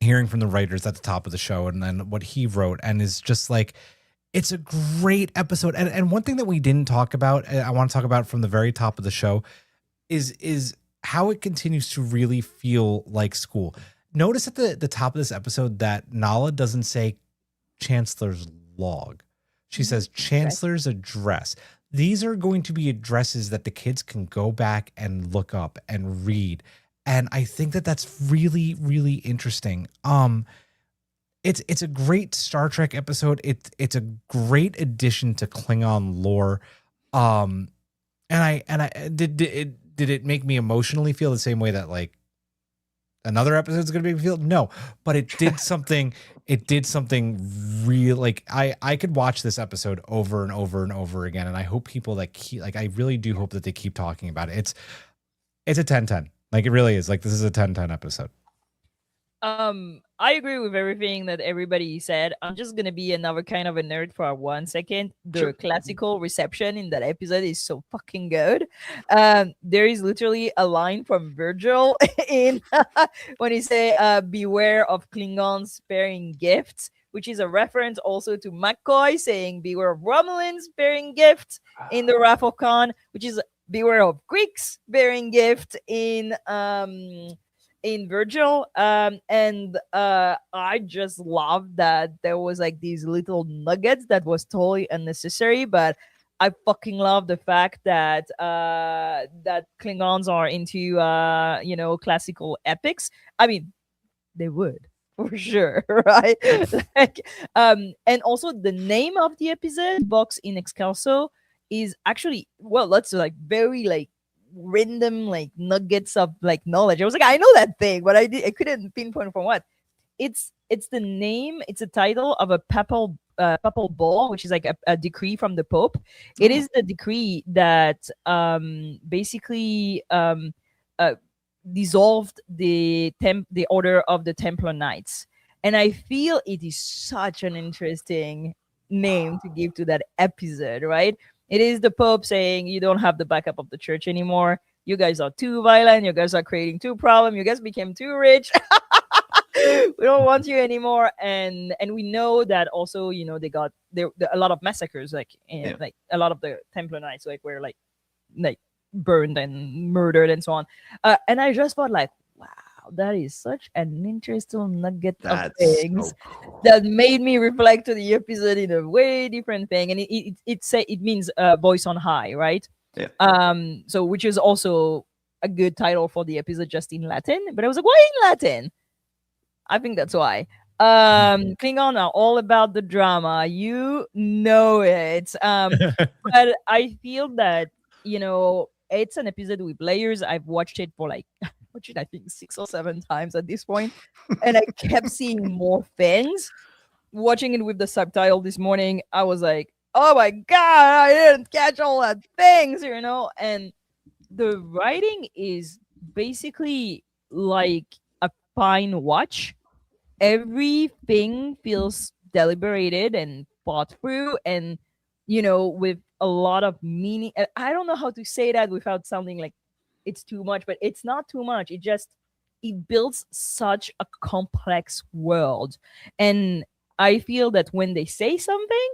hearing from the writers at the top of the show and then what he wrote, and is just like, it's a great episode. And one thing that we didn't talk about, I want to talk about from the very top of the show, is how it continues to really feel like school. Notice at the top of this episode that Nahla doesn't say Chancellor's log. She says Chancellor's address. These are going to be addresses that the kids can go back and look up and read. And I think that that's really, really interesting. It's a great Star Trek episode. It's a great addition to Klingon lore. And I did it make me emotionally feel the same way that like another episode is going to make me feel? No, but it did something. It did something real. Like I could watch this episode over and over and over again, and I hope people I really do hope that they keep talking about it. It's a 10/10. Like it really is. Like this is a 10/10 episode. I agree with everything that everybody said. I'm just gonna be another kind of a nerd for 1 second. The classical reception in that episode is so fucking good. There is literally a line from Virgil in when he say, "Beware of Klingons bearing gifts," which is a reference also to McCoy saying, "Beware of Romulans bearing gifts" in the Wrath of Khan, which is beware of Greeks bearing gift in Virgil. And I just love that there was like these little nuggets that was totally unnecessary, but I fucking love the fact that that Klingons are into classical epics. I mean, they would for sure, right? Like, and also the name of the episode, Box in Excelso, is actually, well, that's like very like random like nuggets of like knowledge. I was like, I know that thing, but I couldn't pinpoint from what. It's the name, it's a title of a papal bull, which is like a decree from the Pope. It is the decree that basically dissolved the order of the Templar Knights. And I feel it is such an interesting name to give to that episode, right? It is the Pope saying, you don't have the backup of the church anymore. You guys are too violent. You guys are creating too problem. You guys became too rich. We don't want you anymore. And we know that also, they got there a lot of massacres, like like a lot of the Templar Knights like were like burned and murdered and so on. And I just thought like, wow, that is such an interesting nugget of things so cool. that made me reflect to the episode in a way different thing. And it means voice on high, right? Yeah. So which is also a good title for the episode just in Latin. But I was like, why in Latin? I think that's why. Klingon are all about the drama. You know it. But I feel that, it's an episode with layers. I've watched it for like I think 6 or 7 times at this point, and I kept seeing more things. Watching it with the subtitle this morning, I was like, oh my god, I didn't catch all that things, and the writing is basically like a fine watch. Everything feels deliberated and thought through, and with a lot of meaning. I don't know how to say that without sounding like it's too much, but it's not too much. It builds such a complex world. And I feel that when they say something,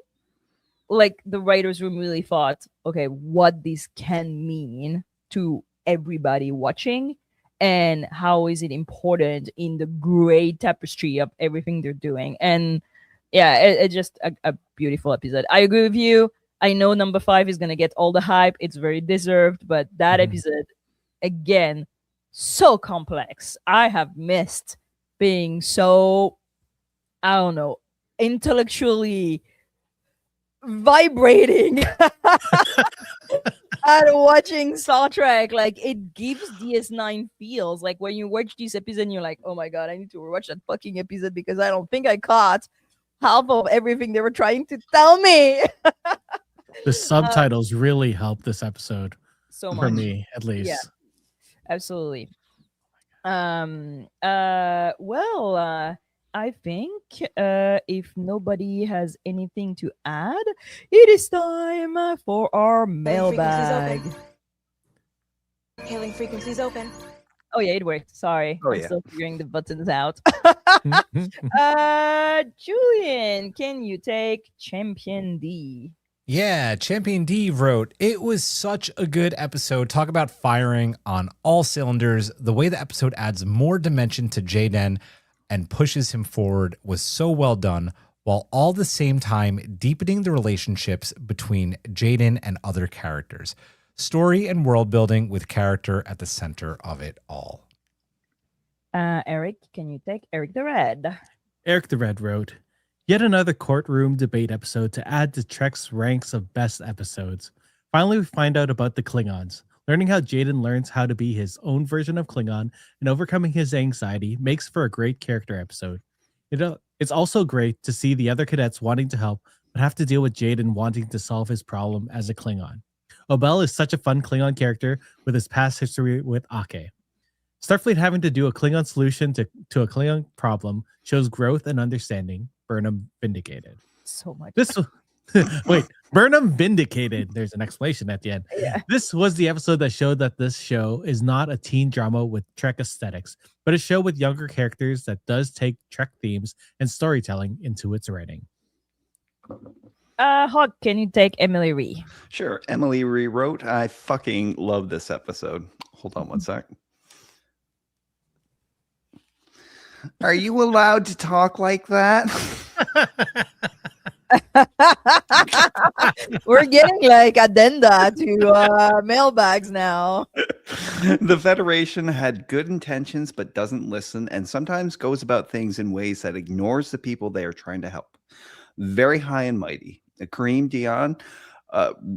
like the writers room really thought, okay, what this can mean to everybody watching, and how is it important in the great tapestry of everything they're doing. And yeah, it's just a beautiful episode. I agree with you. I know number 5 is gonna get all the hype. It's very deserved, but that episode, again, so complex. I have missed being so, I don't know, intellectually vibrating and watching Star Trek. Like, it gives DS9 feels. Like when you watch this episode and you're like, oh my god, I need to watch that fucking episode because I don't think I caught half of everything they were trying to tell me. The subtitles really helped this episode So for much. me, at least. Yeah. Absolutely. I think if nobody has anything to add, it is time for our mailbag. Hailing frequencies open. Oh yeah, it worked. Sorry, Oh, I'm yeah. still figuring the buttons out. Julian, can you take Champion D? Yeah, Champion D wrote, it was such a good episode. Talk about firing on all cylinders. The way the episode adds more dimension to Jaden and pushes him forward was so well done, while all the same time deepening the relationships between Jaden and other characters. Story and world building with character at the center of it all. Eric, can you take Eric the Red? Eric the Red wrote, yet another courtroom debate episode to add to Trek's ranks of best episodes. Finally, we find out about the Klingons. Learning how Jaden learns how to be his own version of Klingon and overcoming his anxiety makes for a great character episode. It's also great to see the other cadets wanting to help, but have to deal with Jaden wanting to solve his problem as a Klingon. Obel is such a fun Klingon character with his past history with Ake. Starfleet having to do a Klingon solution to a Klingon problem shows growth and understanding. Burnham vindicated. So much. Wait, Burnham vindicated. There's an explanation at the end. Yeah. This was the episode that showed that this show is not a teen drama with Trek aesthetics, but a show with younger characters that does take Trek themes and storytelling into its writing. Hawk, can you take Emily Ree? Sure. Emily rewrote, I fucking love this episode. Hold on one sec. Are you allowed to talk like that? We're getting like addenda to mailbags now. The Federation had good intentions but doesn't listen, and sometimes goes about things in ways that ignores the people they are trying to help. Very high and mighty. Kareem Dion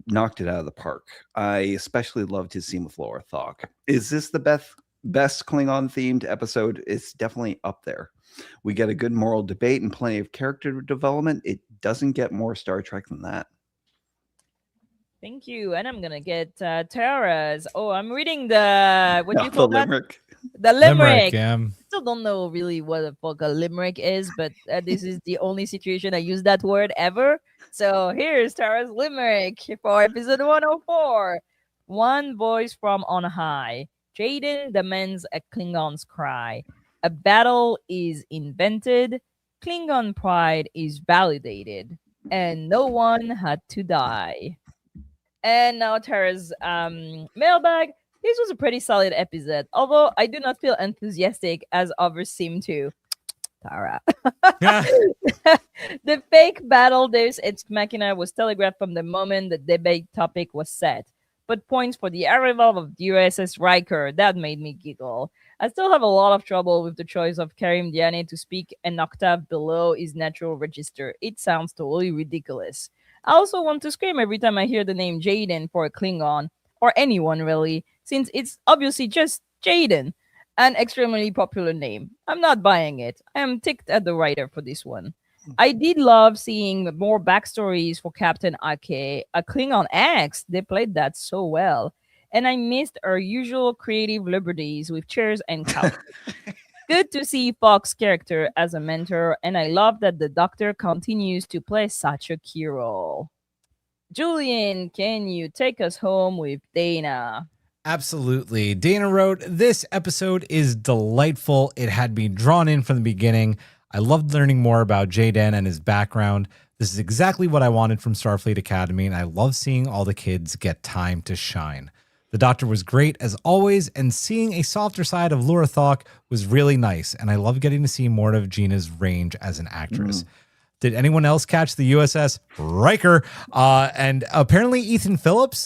knocked it out of the park. I especially loved his scene with Laura Thok. Is this the best Klingon themed episode? It's definitely up there. We get a good moral debate and plenty of character development. It doesn't get more Star Trek than that. Thank you. And I'm gonna get Tara's. Oh, I'm reading the what do you The call that? limerick. The limerick. Yeah. Still don't know really what the fuck a limerick is, but this is the only situation I use that word ever. So here's Tara's limerick for episode 104. One voice from on high. Jaden demands a Klingon's cry. A battle is invented. Klingon pride is validated. And no one had to die. And now Tara's mailbag. This was a pretty solid episode, although I do not feel enthusiastic as others seem to. Tara. The fake battle Deus Ex Machina was telegraphed from the moment the debate topic was set. But points for the arrival of the USS Riker, that made me giggle. I still have a lot of trouble with the choice of Karim Diane to speak an octave below his natural register. It sounds totally ridiculous. I also want to scream every time I hear the name Jaden for a Klingon, or anyone really, since it's obviously just Jaden, an extremely popular name. I'm not buying it. I am ticked at the writer for this one. I did love seeing more backstories for Captain Ake, a Klingon ex. They played that so well. And I missed our usual creative liberties with chairs and couches. Good to see Fox's character as a mentor, and I love that the Doctor continues to play such a key role. Julian, can you take us home with Dana? Absolutely. Dana wrote, this episode is delightful. It had me drawn in from the beginning. I loved learning more about Jaden and his background. This is exactly what I wanted from Starfleet Academy, and I love seeing all the kids get time to shine. The Doctor was great as always, and seeing a softer side of Laura Thawk was really nice, and I love getting to see more of Gina's range as an actress. Did anyone else catch the USS Riker? And apparently Ethan Phillips,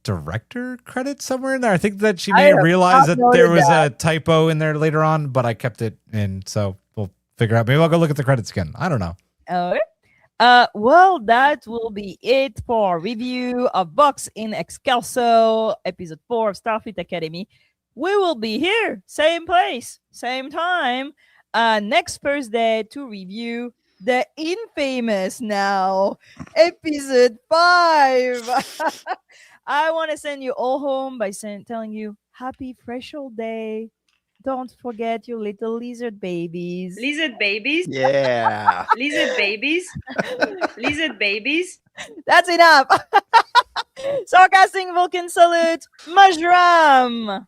director credit somewhere in there. I think that she may have realized that there was a typo in there later on, but I kept it in, so we'll figure out. Maybe I'll go look at the credits again. I don't know. Okay. Well, that will be it for our review of Box in Excelso, episode 4 of Starfleet Academy. We will be here, same place, same time, next Thursday to review the infamous now episode 5. I want to send you all home by telling you happy threshold day. Don't forget your little lizard babies. Lizard babies. Yeah. Lizard babies. Lizard babies. That's enough. Sarcastic Vulcan salute. Majram.